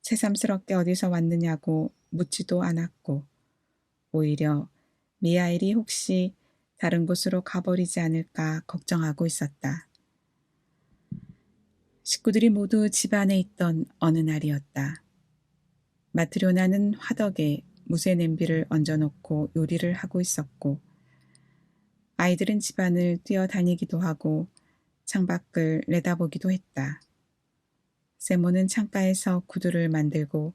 새삼스럽게 어디서 왔느냐고 묻지도 않았고 오히려 미하일이 혹시 다른 곳으로 가버리지 않을까 걱정하고 있었다. 식구들이 모두 집 안에 있던 어느 날이었다. 마트료나는 화덕에 무쇠 냄비를 얹어놓고 요리를 하고 있었고 아이들은 집안을 뛰어다니기도 하고 창밖을 내다보기도 했다. 세모는 창가에서 구두를 만들고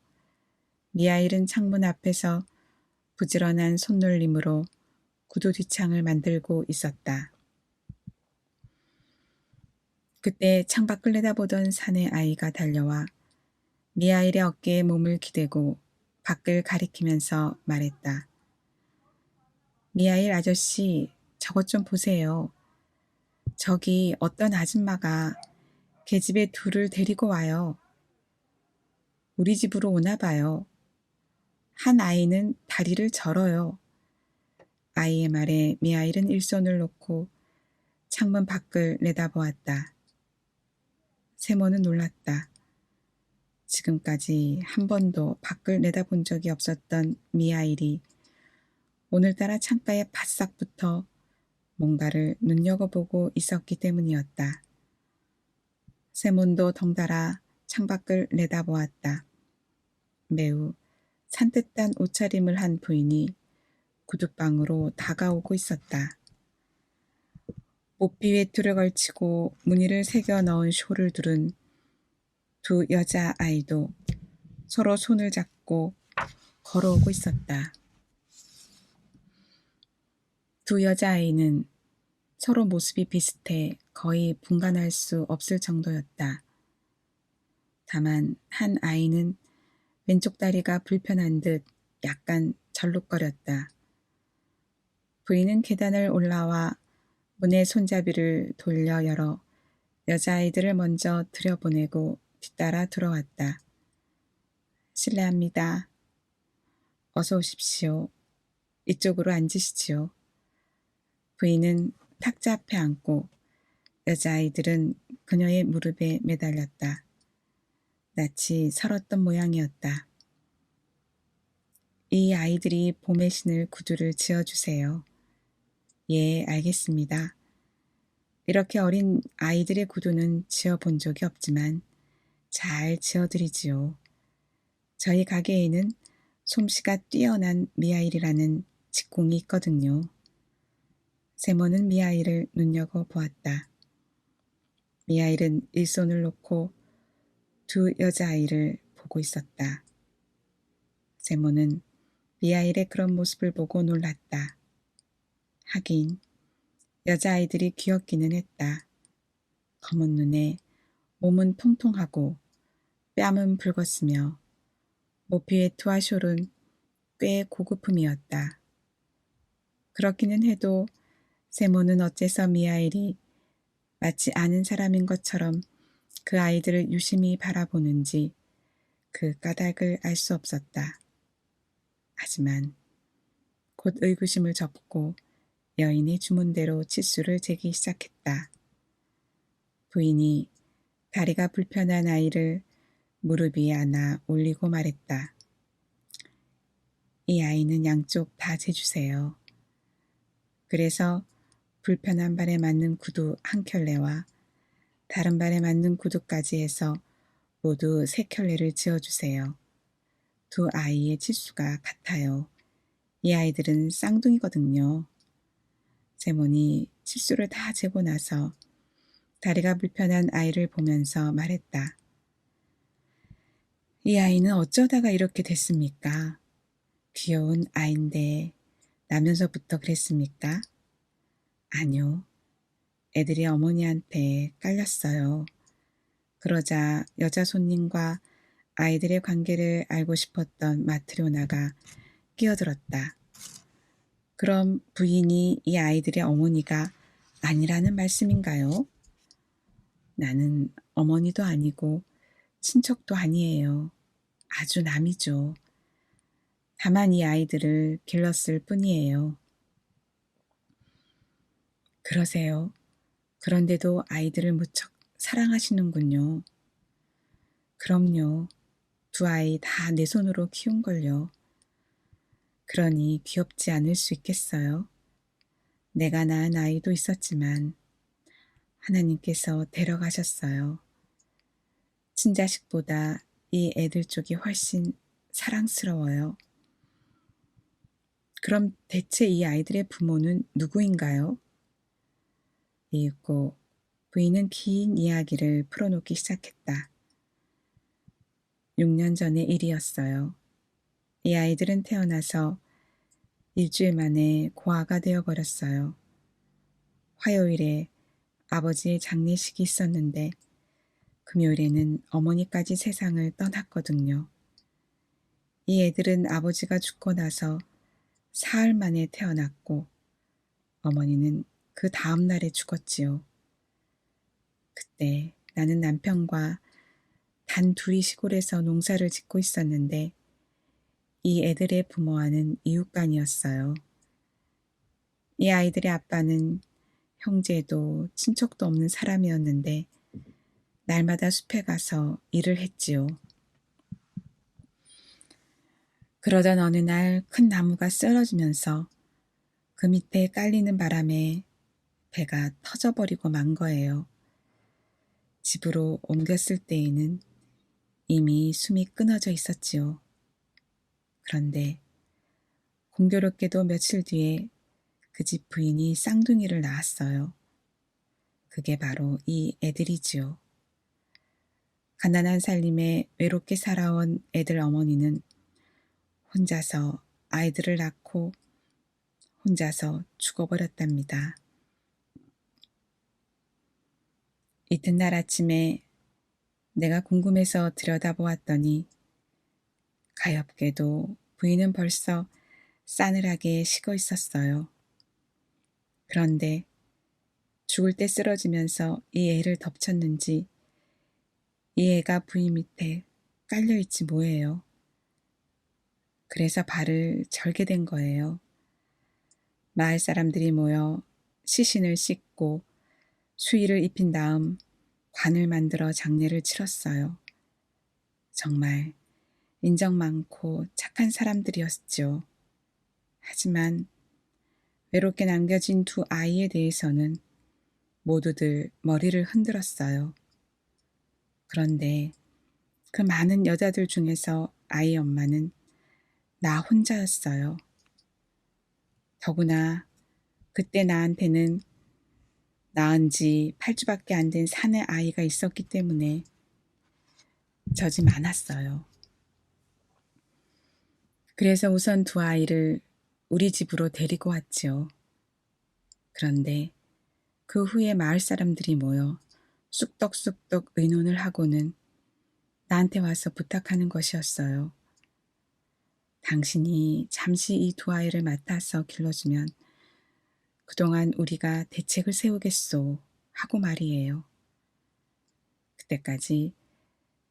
미하일은 창문 앞에서 부지런한 손놀림으로 구두 뒷창을 만들고 있었다. 그때 창밖을 내다보던 사내 아이가 달려와 미하일의 어깨에 몸을 기대고 밖을 가리키면서 말했다. 미하일 아저씨, 저것 좀 보세요. 저기 어떤 아줌마가 계집애 둘을 데리고 와요. 우리 집으로 오나 봐요. 한 아이는 다리를 절어요. 아이의 말에 미하일은 일손을 놓고 창문 밖을 내다보았다. 세모는 놀랐다. 지금까지 한 번도 밖을 내다본 적이 없었던 미하일이 오늘따라 창가에 바싹 붙어 뭔가를 눈여겨보고 있었기 때문이었다. 세몬도 덩달아 창밖을 내다보았다. 매우 산뜻한 옷차림을 한 부인이 구두방으로 다가오고 있었다. 모피 외투를 걸치고 무늬를 새겨 넣은 쇼를 두른 두 여자아이도 서로 손을 잡고 걸어오고 있었다. 두 여자아이는 서로 모습이 비슷해 거의 분간할 수 없을 정도였다. 다만 한 아이는 왼쪽 다리가 불편한 듯 약간 절룩거렸다. 부인은 계단을 올라와 문의 손잡이를 돌려 열어 여자아이들을 먼저 들여보내고 뒤따라 들어왔다. 실례합니다. 어서 오십시오. 이쪽으로 앉으시지요. 부인은 탁자 앞에 앉고 여자아이들은 그녀의 무릎에 매달렸다. 낯이 설었던 모양이었다. 이 아이들이 봄에 신을 구두를 지어주세요. 예, 알겠습니다. 이렇게 어린 아이들의 구두는 지어본 적이 없지만 잘 지어드리지요. 저희 가게에는 솜씨가 뛰어난 미하일이라는 직공이 있거든요. 세모는 미하일을 눈여겨보았다. 미하일은 일손을 놓고 두 여자아이를 보고 있었다. 세모는 미하일의 그런 모습을 보고 놀랐다. 하긴 여자아이들이 귀엽기는 했다. 검은 눈에 몸은 통통하고 뺨은 붉었으며 모피의 투아숄은 꽤 고급품이었다. 그렇기는 해도 세모는 어째서 미하일이 마치 아는 사람인 것처럼 그 아이들을 유심히 바라보는지 그 까닭을 알 수 없었다. 하지만 곧 의구심을 접고 여인의 주문대로 치수를 재기 시작했다. 부인이 다리가 불편한 아이를 무릎 위에 안아 올리고 말했다. 이 아이는 양쪽 다 재주세요. 그래서 불편한 발에 맞는 구두 한 켤레와 다른 발에 맞는 구두까지 해서 모두 3켤레를 지어주세요. 두 아이의 치수가 같아요. 이 아이들은 쌍둥이거든요. 세몬이 치수를 다 재고 나서 다리가 불편한 아이를 보면서 말했다. 이 아이는 어쩌다가 이렇게 됐습니까? 귀여운 아인데 나면서부터 그랬습니까? 아니요. 애들이 어머니한테 깔렸어요. 그러자 여자 손님과 아이들의 관계를 알고 싶었던 마트료나가 끼어들었다. 그럼 부인이 이 아이들의 어머니가 아니라는 말씀인가요? 나는 어머니도 아니고 친척도 아니에요. 아주 남이죠. 다만 이 아이들을 길렀을 뿐이에요. 그러세요. 그런데도 아이들을 무척 사랑하시는군요. 그럼요. 두 아이 다 내 손으로 키운걸요. 그러니 귀엽지 않을 수 있겠어요. 내가 낳은 아이도 있었지만 하나님께서 데려가셨어요. 친자식보다 이 애들 쪽이 훨씬 사랑스러워요. 그럼 대체 이 아이들의 부모는 누구인가요? 이윽고 부인은 긴 이야기를 풀어놓기 시작했다. 6년 전의 일이었어요. 이 아이들은 태어나서 일주일 만에 고아가 되어버렸어요. 화요일에 아버지의 장례식이 있었는데 금요일에는 어머니까지 세상을 떠났거든요. 이 애들은 아버지가 죽고 나서 사흘 만에 태어났고 어머니는 그 다음 날에 죽었지요. 그때 나는 남편과 단 둘이 시골에서 농사를 짓고 있었는데 이 애들의 부모와는 이웃간이었어요. 이 아이들의 아빠는 형제도 친척도 없는 사람이었는데 날마다 숲에 가서 일을 했지요. 그러던 어느 날 큰 나무가 쓰러지면서 그 밑에 깔리는 바람에 배가 터져버리고 만 거예요. 집으로 옮겼을 때에는 이미 숨이 끊어져 있었지요. 그런데 공교롭게도 며칠 뒤에 그 집 부인이 쌍둥이를 낳았어요. 그게 바로 이 애들이지요. 가난한 살림에 외롭게 살아온 애들 어머니는 혼자서 아이들을 낳고 혼자서 죽어버렸답니다. 이튿날 아침에 내가 궁금해서 들여다보았더니 가엾게도 부인은 벌써 싸늘하게 식어 있었어요. 그런데 죽을 때 쓰러지면서 이 애를 덮쳤는지 이 애가 부인 밑에 깔려있지 뭐예요. 그래서 발을 절게 된 거예요. 마을 사람들이 모여 시신을 씻고 수의를 입힌 다음 관을 만들어 장례를 치렀어요. 정말 인정 많고 착한 사람들이었죠. 하지만 외롭게 남겨진 두 아이에 대해서는 모두들 머리를 흔들었어요. 그런데 그 많은 여자들 중에서 아이 엄마는 나 혼자였어요. 더구나 그때 나한테는 낳은 지 8주밖에 안 된 사내 아이가 있었기 때문에 젖이 많았어요. 그래서 우선 두 아이를 우리 집으로 데리고 왔지요. 그런데 그 후에 마을 사람들이 모여 쑥떡쑥떡 의논을 하고는 나한테 와서 부탁하는 것이었어요. 당신이 잠시 이 두 아이를 맡아서 길러주면 그동안 우리가 대책을 세우겠소 하고 말이에요. 그때까지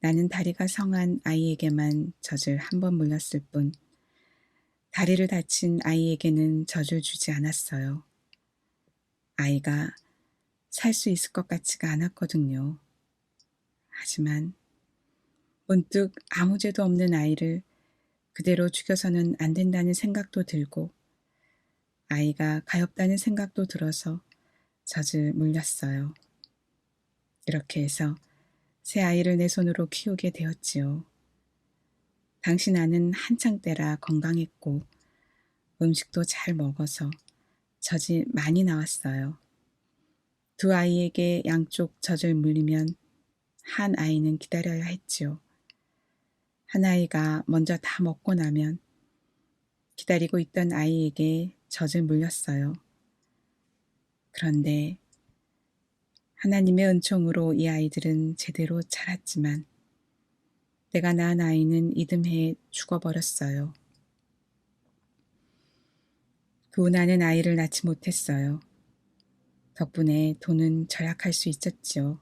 나는 다리가 성한 아이에게만 젖을 한 번 물렸을 뿐 다리를 다친 아이에게는 젖을 주지 않았어요. 아이가 살 수 있을 것 같지가 않았거든요. 하지만 문득 아무 죄도 없는 아이를 그대로 죽여서는 안 된다는 생각도 들고 아이가 가엾다는 생각도 들어서 젖을 물렸어요. 이렇게 해서 새 아이를 내 손으로 키우게 되었지요. 당시 나는 한창 때라 건강했고 음식도 잘 먹어서 젖이 많이 나왔어요. 두 아이에게 양쪽 젖을 물리면 한 아이는 기다려야 했지요. 한 아이가 먼저 다 먹고 나면 기다리고 있던 아이에게 젖을 물렸어요. 그런데 하나님의 은총으로 이 아이들은 제대로 자랐지만 내가 낳은 아이는 이듬해 죽어버렸어요. 그 후 나는 아이를 낳지 못했어요. 덕분에 돈은 절약할 수 있었지요.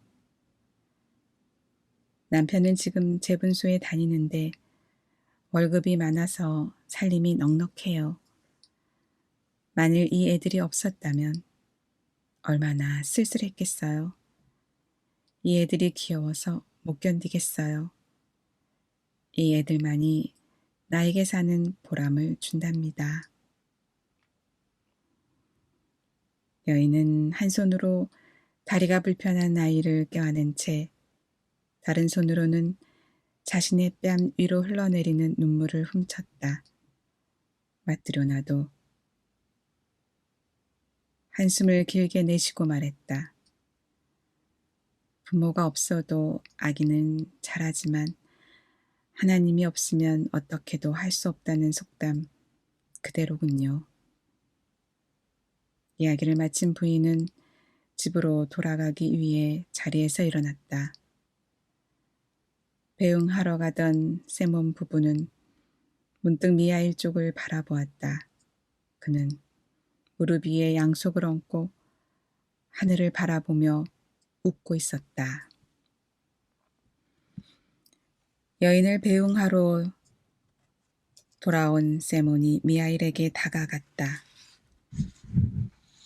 남편은 지금 재분소에 다니는데 월급이 많아서 살림이 넉넉해요. 만일 이 애들이 없었다면 얼마나 쓸쓸했겠어요. 이 애들이 귀여워서 못 견디겠어요. 이 애들만이 나에게 사는 보람을 준답니다. 여인은 한 손으로 다리가 불편한 아이를 껴안은 채 다른 손으로는 자신의 뺨 위로 흘러내리는 눈물을 훔쳤다. 마트로나도 한숨을 길게 내쉬고 말했다. 부모가 없어도 아기는 자라지만 하나님이 없으면 어떻게도 할 수 없다는 속담 그대로군요. 이야기를 마친 부인은 집으로 돌아가기 위해 자리에서 일어났다. 배웅하러 가던 세몬 부부는 문득 미하일 쪽을 바라보았다. 그는 무릎 위에 양속을 얹고 하늘을 바라보며 웃고 있었다. 여인을 배웅하러 돌아온 세몬이 미하일에게 다가갔다.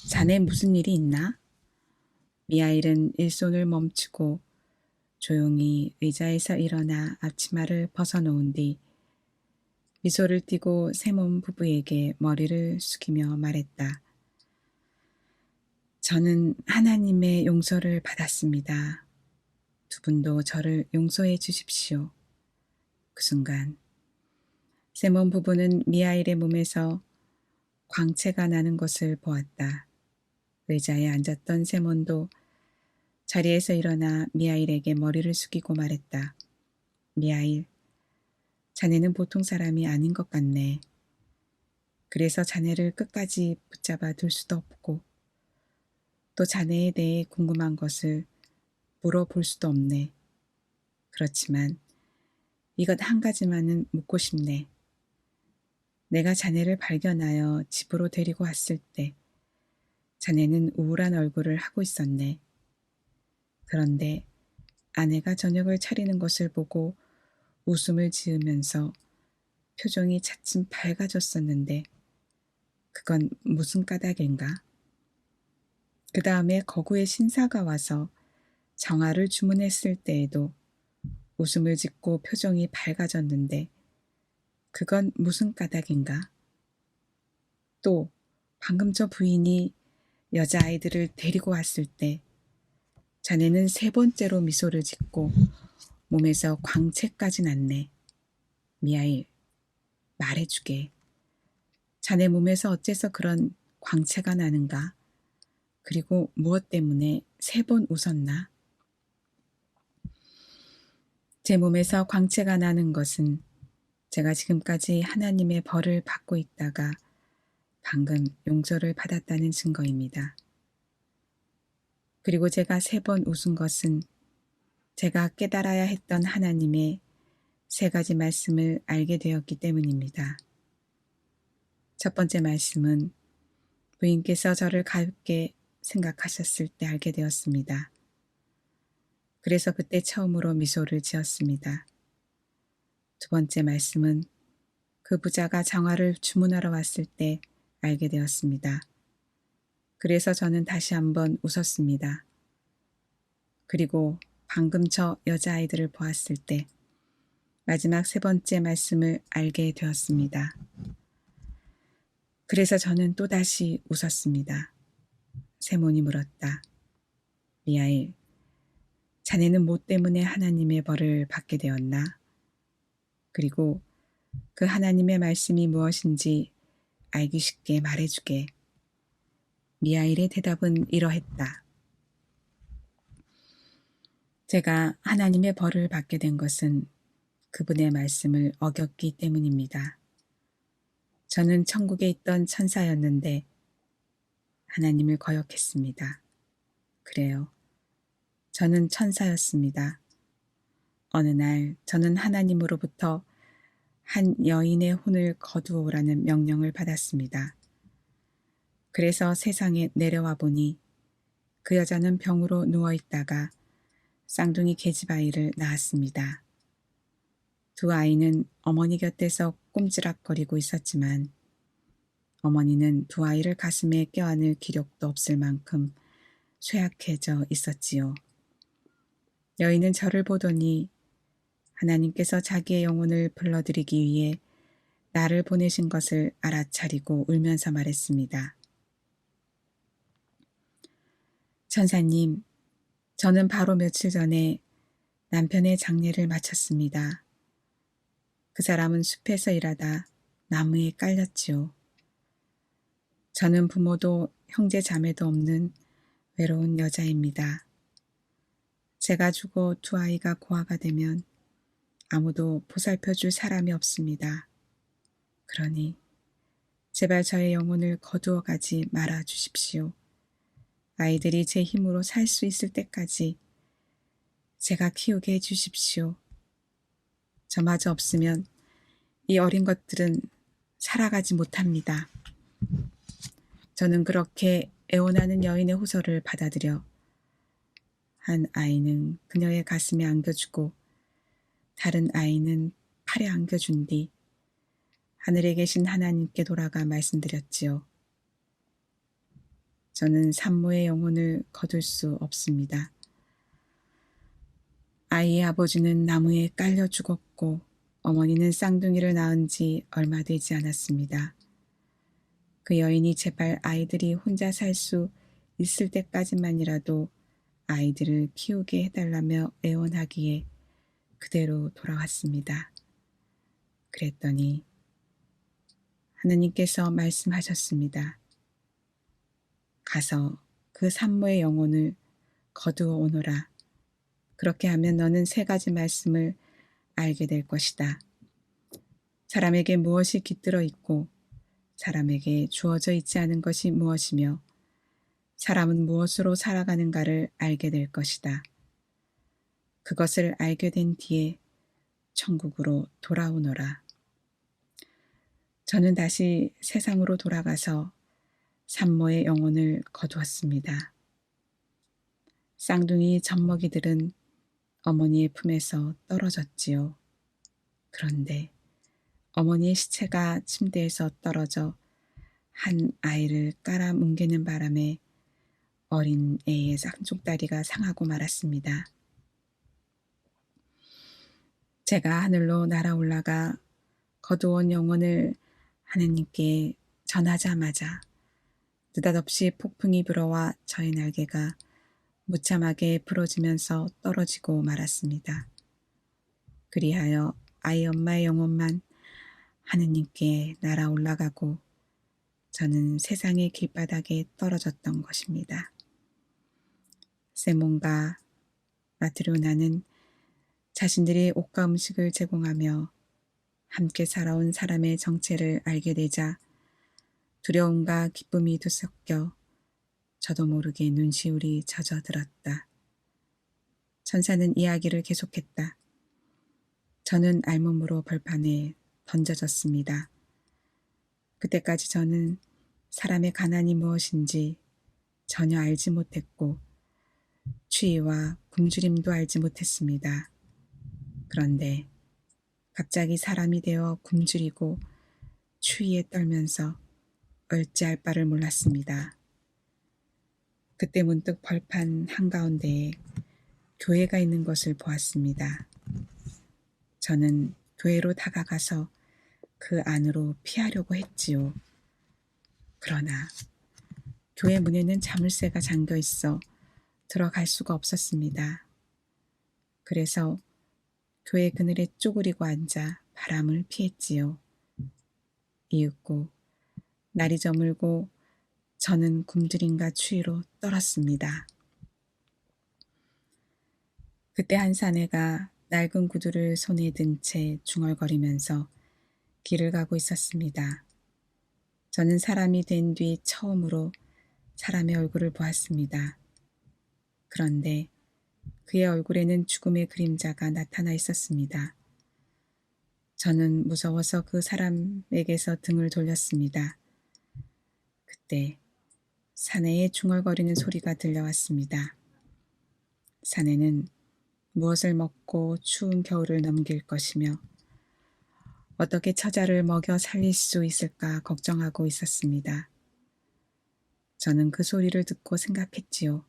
자네 무슨 일이 있나? 미하일은 일손을 멈추고 조용히 의자에서 일어나 앞치마를 벗어놓은 뒤 미소를 띠고 세몬 부부에게 머리를 숙이며 말했다. 저는 하나님의 용서를 받았습니다. 두 분도 저를 용서해 주십시오. 그 순간 세몬 부부는 미하일의 몸에서 광채가 나는 것을 보았다. 의자에 앉았던 세몬도 자리에서 일어나 미하일에게 머리를 숙이고 말했다. 미하일, 자네는 보통 사람이 아닌 것 같네. 그래서 자네를 끝까지 붙잡아 둘 수도 없고 또 자네에 대해 궁금한 것을 물어볼 수도 없네. 그렇지만 이것 한 가지만은 묻고 싶네. 내가 자네를 발견하여 집으로 데리고 왔을 때 자네는 우울한 얼굴을 하고 있었네. 그런데 아내가 저녁을 차리는 것을 보고 웃음을 지으면서 표정이 차츰 밝아졌었는데 그건 무슨 까닭인가? 그 다음에 거구의 신사가 와서 정화를 주문했을 때에도 웃음을 짓고 표정이 밝아졌는데 그건 무슨 까닭인가? 또 방금 저 부인이 여자아이들을 데리고 왔을 때 자네는 세 번째로 미소를 짓고 몸에서 광채까지 났네. 미하일, 말해주게. 자네 몸에서 어째서 그런 광채가 나는가? 그리고 무엇 때문에 세 번 웃었나? 제 몸에서 광채가 나는 것은 제가 지금까지 하나님의 벌을 받고 있다가 방금 용서를 받았다는 증거입니다. 그리고 제가 세 번 웃은 것은 제가 깨달아야 했던 하나님의 세 가지 말씀을 알게 되었기 때문입니다. 첫 번째 말씀은 부인께서 저를 가볍게 생각하셨을 때 알게 되었습니다. 그래서 그때 처음으로 미소를 지었습니다. 두 번째 말씀은 그 부자가 정화를 주문하러 왔을 때 알게 되었습니다. 그래서 저는 다시 한번 웃었습니다. 그리고 방금 저 여자아이들을 보았을 때 마지막 세 번째 말씀을 알게 되었습니다. 그래서 저는 또다시 웃었습니다. 세몬이 물었다. 미하일, 자네는 뭐 때문에 하나님의 벌을 받게 되었나? 그리고 그 하나님의 말씀이 무엇인지 알기 쉽게 말해주게. 미하일의 대답은 이러했다. 제가 하나님의 벌을 받게 된 것은 그분의 말씀을 어겼기 때문입니다. 저는 천국에 있던 천사였는데 하나님을 거역했습니다. 그래요. 저는 천사였습니다. 어느 날 저는 하나님으로부터 한 여인의 혼을 거두어오라는 명령을 받았습니다. 그래서 세상에 내려와 보니 그 여자는 병으로 누워있다가 쌍둥이 계집아이를 낳았습니다. 두 아이는 어머니 곁에서 꼼지락거리고 있었지만 어머니는 두 아이를 가슴에 껴안을 기력도 없을 만큼 쇠약해져 있었지요. 여인은 저를 보더니 하나님께서 자기의 영혼을 불러들이기 위해 나를 보내신 것을 알아차리고 울면서 말했습니다. 천사님, 저는 바로 며칠 전에 남편의 장례를 마쳤습니다. 그 사람은 숲에서 일하다 나무에 깔렸지요. 저는 부모도 형제 자매도 없는 외로운 여자입니다. 제가 죽어 두 아이가 고아가 되면 아무도 보살펴줄 사람이 없습니다. 그러니 제발 저의 영혼을 거두어 가지 말아 주십시오. 아이들이 제 힘으로 살 수 있을 때까지 제가 키우게 해 주십시오. 저마저 없으면 이 어린 것들은 살아가지 못합니다. 저는 그렇게 애원하는 여인의 호소를 받아들여 한 아이는 그녀의 가슴에 안겨주고 다른 아이는 팔에 안겨준 뒤 하늘에 계신 하나님께 돌아가 말씀드렸지요. 저는 산모의 영혼을 거둘 수 없습니다. 아이의 아버지는 나무에 깔려 죽었고 어머니는 쌍둥이를 낳은 지 얼마 되지 않았습니다. 그 여인이 제발 아이들이 혼자 살 수 있을 때까지만이라도 아이들을 키우게 해달라며 애원하기에 그대로 돌아왔습니다. 그랬더니 하느님께서 말씀하셨습니다. 가서 그 산모의 영혼을 거두어 오너라. 그렇게 하면 너는 세 가지 말씀을 알게 될 것이다. 사람에게 무엇이 깃들어 있고 사람에게 주어져 있지 않은 것이 무엇이며 사람은 무엇으로 살아가는가를 알게 될 것이다. 그것을 알게 된 뒤에 천국으로 돌아오너라. 저는 다시 세상으로 돌아가서 산모의 영혼을 거두었습니다. 쌍둥이 젖먹이들은 어머니의 품에서 떨어졌지요. 그런데 어머니의 시체가 침대에서 떨어져 한 아이를 깔아뭉개는 바람에 어린 애의 쌍쪽다리가 상하고 말았습니다. 제가 하늘로 날아올라가 거두온 영혼을 하느님께 전하자마자 느닷없이 폭풍이 불어와 저의 날개가 무참하게 부러지면서 떨어지고 말았습니다. 그리하여 아이 엄마의 영혼만 하느님께 날아올라가고 저는 세상의 길바닥에 떨어졌던 것입니다. 세몬과 마트료나는 자신들이 옷과 음식을 제공하며 함께 살아온 사람의 정체를 알게 되자 두려움과 기쁨이 뒤섞여 저도 모르게 눈시울이 젖어들었다. 천사는 이야기를 계속했다. 저는 알몸으로 벌판에 던져졌습니다. 그때까지 저는 사람의 가난이 무엇인지 전혀 알지 못했고 추위와 굶주림도 알지 못했습니다. 그런데 갑자기 사람이 되어 굶주리고 추위에 떨면서 어찌할 바를 몰랐습니다. 그때 문득 벌판 한가운데에 교회가 있는 것을 보았습니다. 저는 교회로 다가가서 그 안으로 피하려고 했지요. 그러나 교회 문에는 자물쇠가 잠겨 있어 들어갈 수가 없었습니다. 그래서 교회 그늘에 쪼그리고 앉아 바람을 피했지요. 이윽고 날이 저물고 저는 굶주림과 추위로 떨었습니다. 그때 한 사내가 낡은 구두를 손에 든 채 중얼거리면서 길을 가고 있었습니다. 저는 사람이 된 뒤 처음으로 사람의 얼굴을 보았습니다. 그런데 그의 얼굴에는 죽음의 그림자가 나타나 있었습니다. 저는 무서워서 그 사람에게서 등을 돌렸습니다. 그때 사내의 중얼거리는 소리가 들려왔습니다. 사내는 무엇을 먹고 추운 겨울을 넘길 것이며 어떻게 처자를 먹여 살릴 수 있을까 걱정하고 있었습니다. 저는 그 소리를 듣고 생각했지요.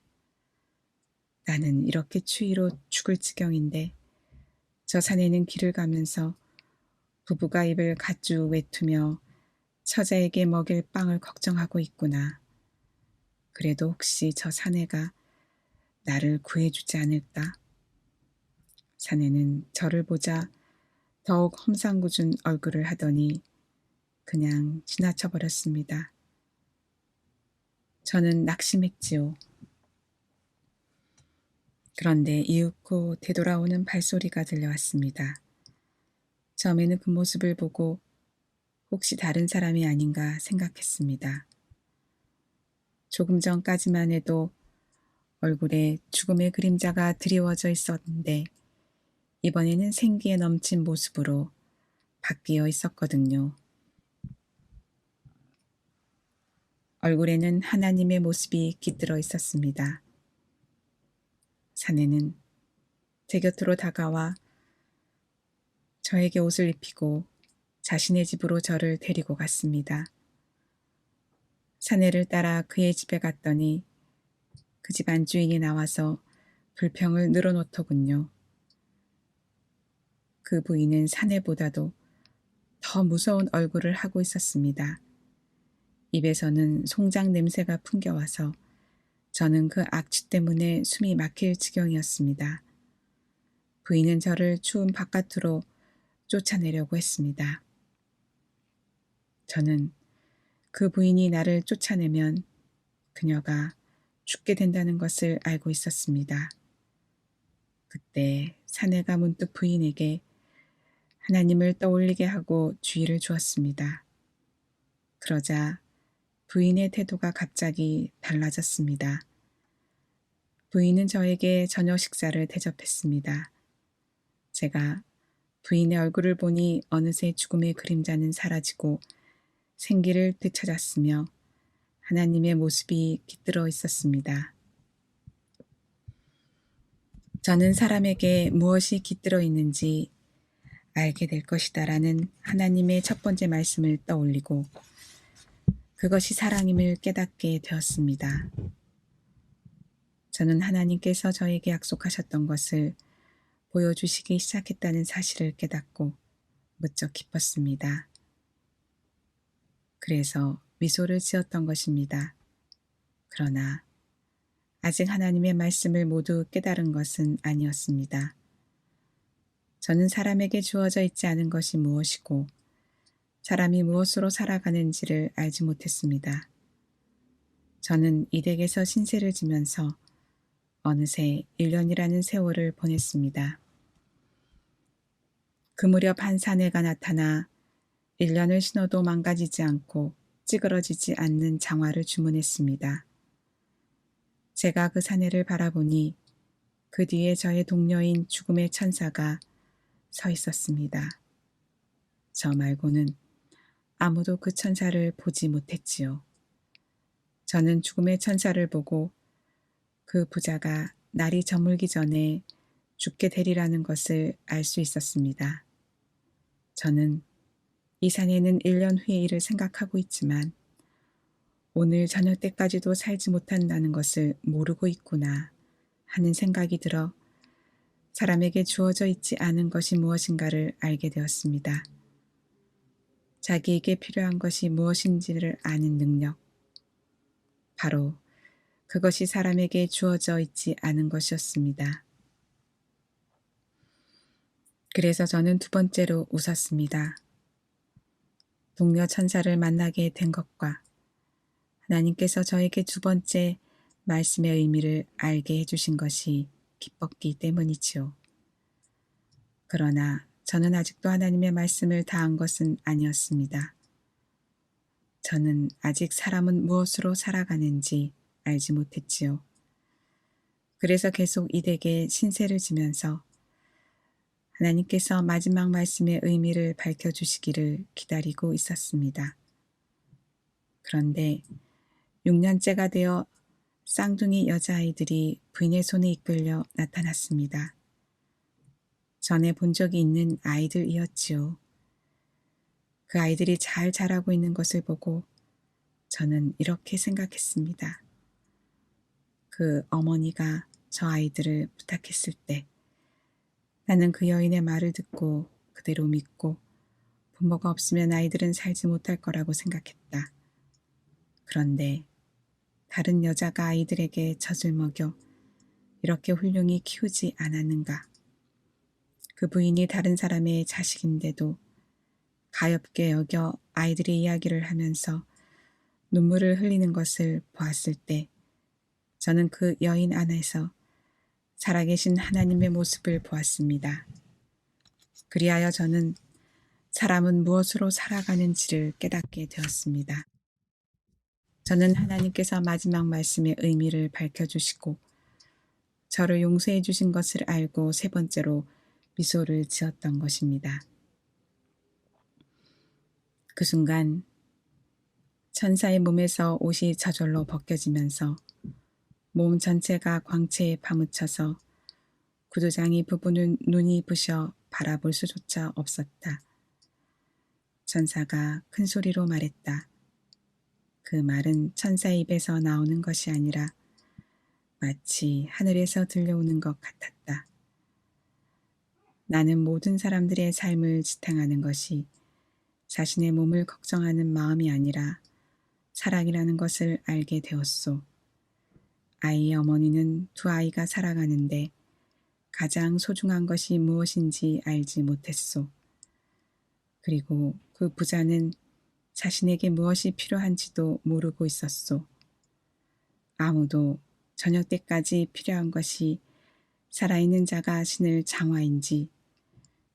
나는 이렇게 추위로 죽을 지경인데 저 사내는 길을 가면서 부부가 입을 가죽 외투며 처자에게 먹일 빵을 걱정하고 있구나. 그래도 혹시 저 사내가 나를 구해주지 않을까? 사내는 저를 보자 더욱 험상궂은 얼굴을 하더니 그냥 지나쳐 버렸습니다. 저는 낙심했지요. 그런데 이윽고 되돌아오는 발소리가 들려왔습니다. 처음에는 그 모습을 보고 혹시 다른 사람이 아닌가 생각했습니다. 조금 전까지만 해도 얼굴에 죽음의 그림자가 드리워져 있었는데 이번에는 생기에 넘친 모습으로 바뀌어 있었거든요. 얼굴에는 하나님의 모습이 깃들어 있었습니다. 사내는 제 곁으로 다가와 저에게 옷을 입히고 자신의 집으로 저를 데리고 갔습니다. 사내를 따라 그의 집에 갔더니 그 집 안주인이 나와서 불평을 늘어놓더군요. 그 부인은 사내보다도 더 무서운 얼굴을 하고 있었습니다. 입에서는 송장 냄새가 풍겨와서 저는 그 악취 때문에 숨이 막힐 지경이었습니다. 부인은 저를 추운 바깥으로 쫓아내려고 했습니다. 저는 그 부인이 나를 쫓아내면 그녀가 죽게 된다는 것을 알고 있었습니다. 그때 사내가 문득 부인에게 하나님을 떠올리게 하고 주의를 주었습니다. 그러자 부인의 태도가 갑자기 달라졌습니다. 부인은 저에게 저녁 식사를 대접했습니다. 제가 부인의 얼굴을 보니 어느새 죽음의 그림자는 사라지고 생기를 되찾았으며 하나님의 모습이 깃들어 있었습니다. 저는 사람에게 무엇이 깃들어 있는지 알게 될 것이다라는 하나님의 첫 번째 말씀을 떠올리고 그것이 사랑임을 깨닫게 되었습니다. 저는 하나님께서 저에게 약속하셨던 것을 보여주시기 시작했다는 사실을 깨닫고 무척 기뻤습니다. 그래서 미소를 지었던 것입니다. 그러나 아직 하나님의 말씀을 모두 깨달은 것은 아니었습니다. 저는 사람에게 주어져 있지 않은 것이 무엇이고 사람이 무엇으로 살아가는지를 알지 못했습니다. 저는 이 댁에서 신세를 지면서 어느새 1년이라는 세월을 보냈습니다. 그 무렵 한 사내가 나타나 1년을 신어도 망가지지 않고 찌그러지지 않는 장화를 주문했습니다. 제가 그 사내를 바라보니 그 뒤에 저의 동료인 죽음의 천사가 서 있었습니다. 저 말고는 아무도 그 천사를 보지 못했지요. 저는 죽음의 천사를 보고 그 부자가 날이 저물기 전에 죽게 되리라는 것을 알 수 있었습니다. 저는 이 사내는 1년 후의 일을 생각하고 있지만 오늘 저녁 때까지도 살지 못한다는 것을 모르고 있구나 하는 생각이 들어 사람에게 주어져 있지 않은 것이 무엇인가를 알게 되었습니다. 자기에게 필요한 것이 무엇인지를 아는 능력. 바로 그것이 사람에게 주어져 있지 않은 것이었습니다. 그래서 저는 두 번째로 웃었습니다. 동료 천사를 만나게 된 것과 하나님께서 저에게 두 번째 말씀의 의미를 알게 해주신 것이 기뻤기 때문이지요. 그러나 저는 아직도 하나님의 말씀을 다한 것은 아니었습니다. 저는 아직 사람은 무엇으로 살아가는지 알지 못했지요. 그래서 계속 이댁에 신세를 지면서 하나님께서 마지막 말씀의 의미를 밝혀주시기를 기다리고 있었습니다. 그런데 6년째가 되어 쌍둥이 여자아이들이 부인의 손에 이끌려 나타났습니다. 전에 본 적이 있는 아이들이었지요. 그 아이들이 잘 자라고 있는 것을 보고 저는 이렇게 생각했습니다. 그 어머니가 저 아이들을 부탁했을 때 나는 그 여인의 말을 듣고 그대로 믿고 부모가 없으면 아이들은 살지 못할 거라고 생각했다. 그런데 다른 여자가 아이들에게 젖을 먹여 이렇게 훌륭히 키우지 않았는가. 그 부인이 다른 사람의 자식인데도 가엾게 여겨 아이들의 이야기를 하면서 눈물을 흘리는 것을 보았을 때 저는 그 여인 안에서 살아계신 하나님의 모습을 보았습니다. 그리하여 저는 사람은 무엇으로 살아가는지를 깨닫게 되었습니다. 저는 하나님께서 마지막 말씀의 의미를 밝혀주시고 저를 용서해 주신 것을 알고 세 번째로 미소를 지었던 것입니다. 그 순간 천사의 몸에서 옷이 저절로 벗겨지면서 몸 전체가 광채에 파묻혀서 구두장이 부부는 눈이 부셔 바라볼 수조차 없었다. 천사가 큰 소리로 말했다. 그 말은 천사의 입에서 나오는 것이 아니라 마치 하늘에서 들려오는 것 같았다. 나는 모든 사람들의 삶을 지탱하는 것이 자신의 몸을 걱정하는 마음이 아니라 사랑이라는 것을 알게 되었소. 아이의 어머니는 두 아이가 살아가는데 가장 소중한 것이 무엇인지 알지 못했소. 그리고 그 부자는 자신에게 무엇이 필요한지도 모르고 있었소. 아무도 저녁 때까지 필요한 것이 살아있는 자가 신을 장화인지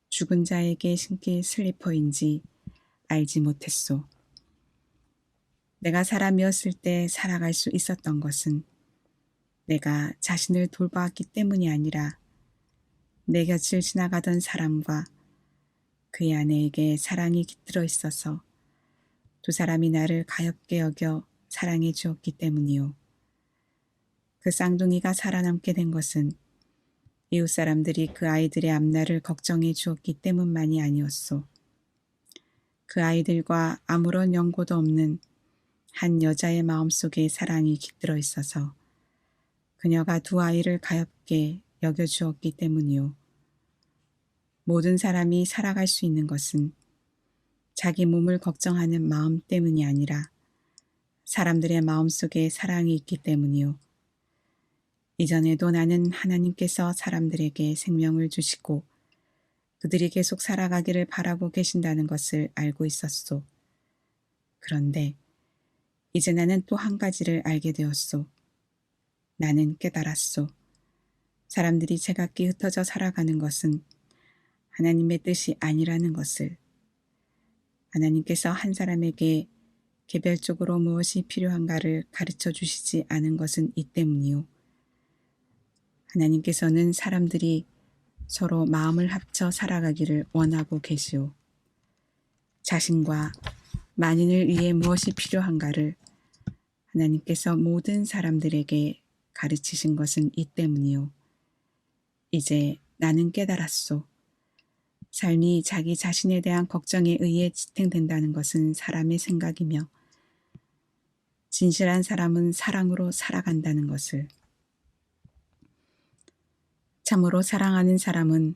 죽은 자에게 신길 슬리퍼인지 알지 못했소. 내가 사람이었을 때 살아갈 수 있었던 것은 내가 자신을 돌보았기 때문이 아니라 내 곁을 지나가던 사람과 그의 아내에게 사랑이 깃들어 있어서 두 사람이 나를 가엾게 여겨 사랑해 주었기 때문이요. 그 쌍둥이가 살아남게 된 것은 이웃 사람들이 그 아이들의 앞날을 걱정해 주었기 때문만이 아니었소. 그 아이들과 아무런 연고도 없는 한 여자의 마음속에 사랑이 깃들어 있어서 그녀가 두 아이를 가엾게 여겨주었기 때문이요. 모든 사람이 살아갈 수 있는 것은 자기 몸을 걱정하는 마음 때문이 아니라 사람들의 마음속에 사랑이 있기 때문이요. 이전에도 나는 하나님께서 사람들에게 생명을 주시고 그들이 계속 살아가기를 바라고 계신다는 것을 알고 있었소. 그런데 이제 나는 또 한 가지를 알게 되었소. 나는 깨달았소. 사람들이 제각기 흩어져 살아가는 것은 하나님의 뜻이 아니라는 것을. 하나님께서 한 사람에게 개별적으로 무엇이 필요한가를 가르쳐 주시지 않은 것은 이 때문이요. 하나님께서는 사람들이 서로 마음을 합쳐 살아가기를 원하고 계시오. 자신과 만인을 위해 무엇이 필요한가를 하나님께서 모든 사람들에게 가르치신 것은 이 때문이요. 이제 나는 깨달았소. 삶이 자기 자신에 대한 걱정에 의해 지탱된다는 것은 사람의 생각이며 진실한 사람은 사랑으로 살아간다는 것을. 참으로 사랑하는 사람은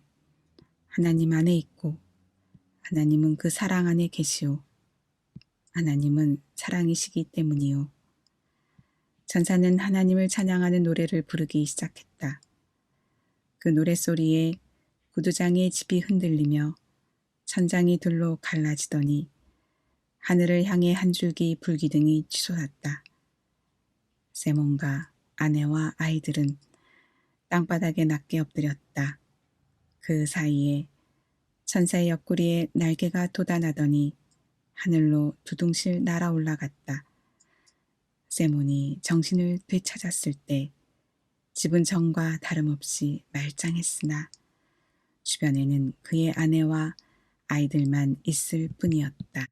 하나님 안에 있고 하나님은 그 사랑 안에 계시오. 하나님은 사랑이시기 때문이요. 천사는 하나님을 찬양하는 노래를 부르기 시작했다. 그 노랫소리에 구두장의 집이 흔들리며 천장이 둘로 갈라지더니 하늘을 향해 한 줄기 불기둥이 치솟았다. 세몬과 아내와 아이들은 땅바닥에 낮게 엎드렸다. 그 사이에 천사의 옆구리에 날개가 돋아나더니 하늘로 두둥실 날아 올라갔다. 세몬이 정신을 되찾았을 때 집은 전과 다름없이 말짱했으나 주변에는 그의 아내와 아이들만 있을 뿐이었다.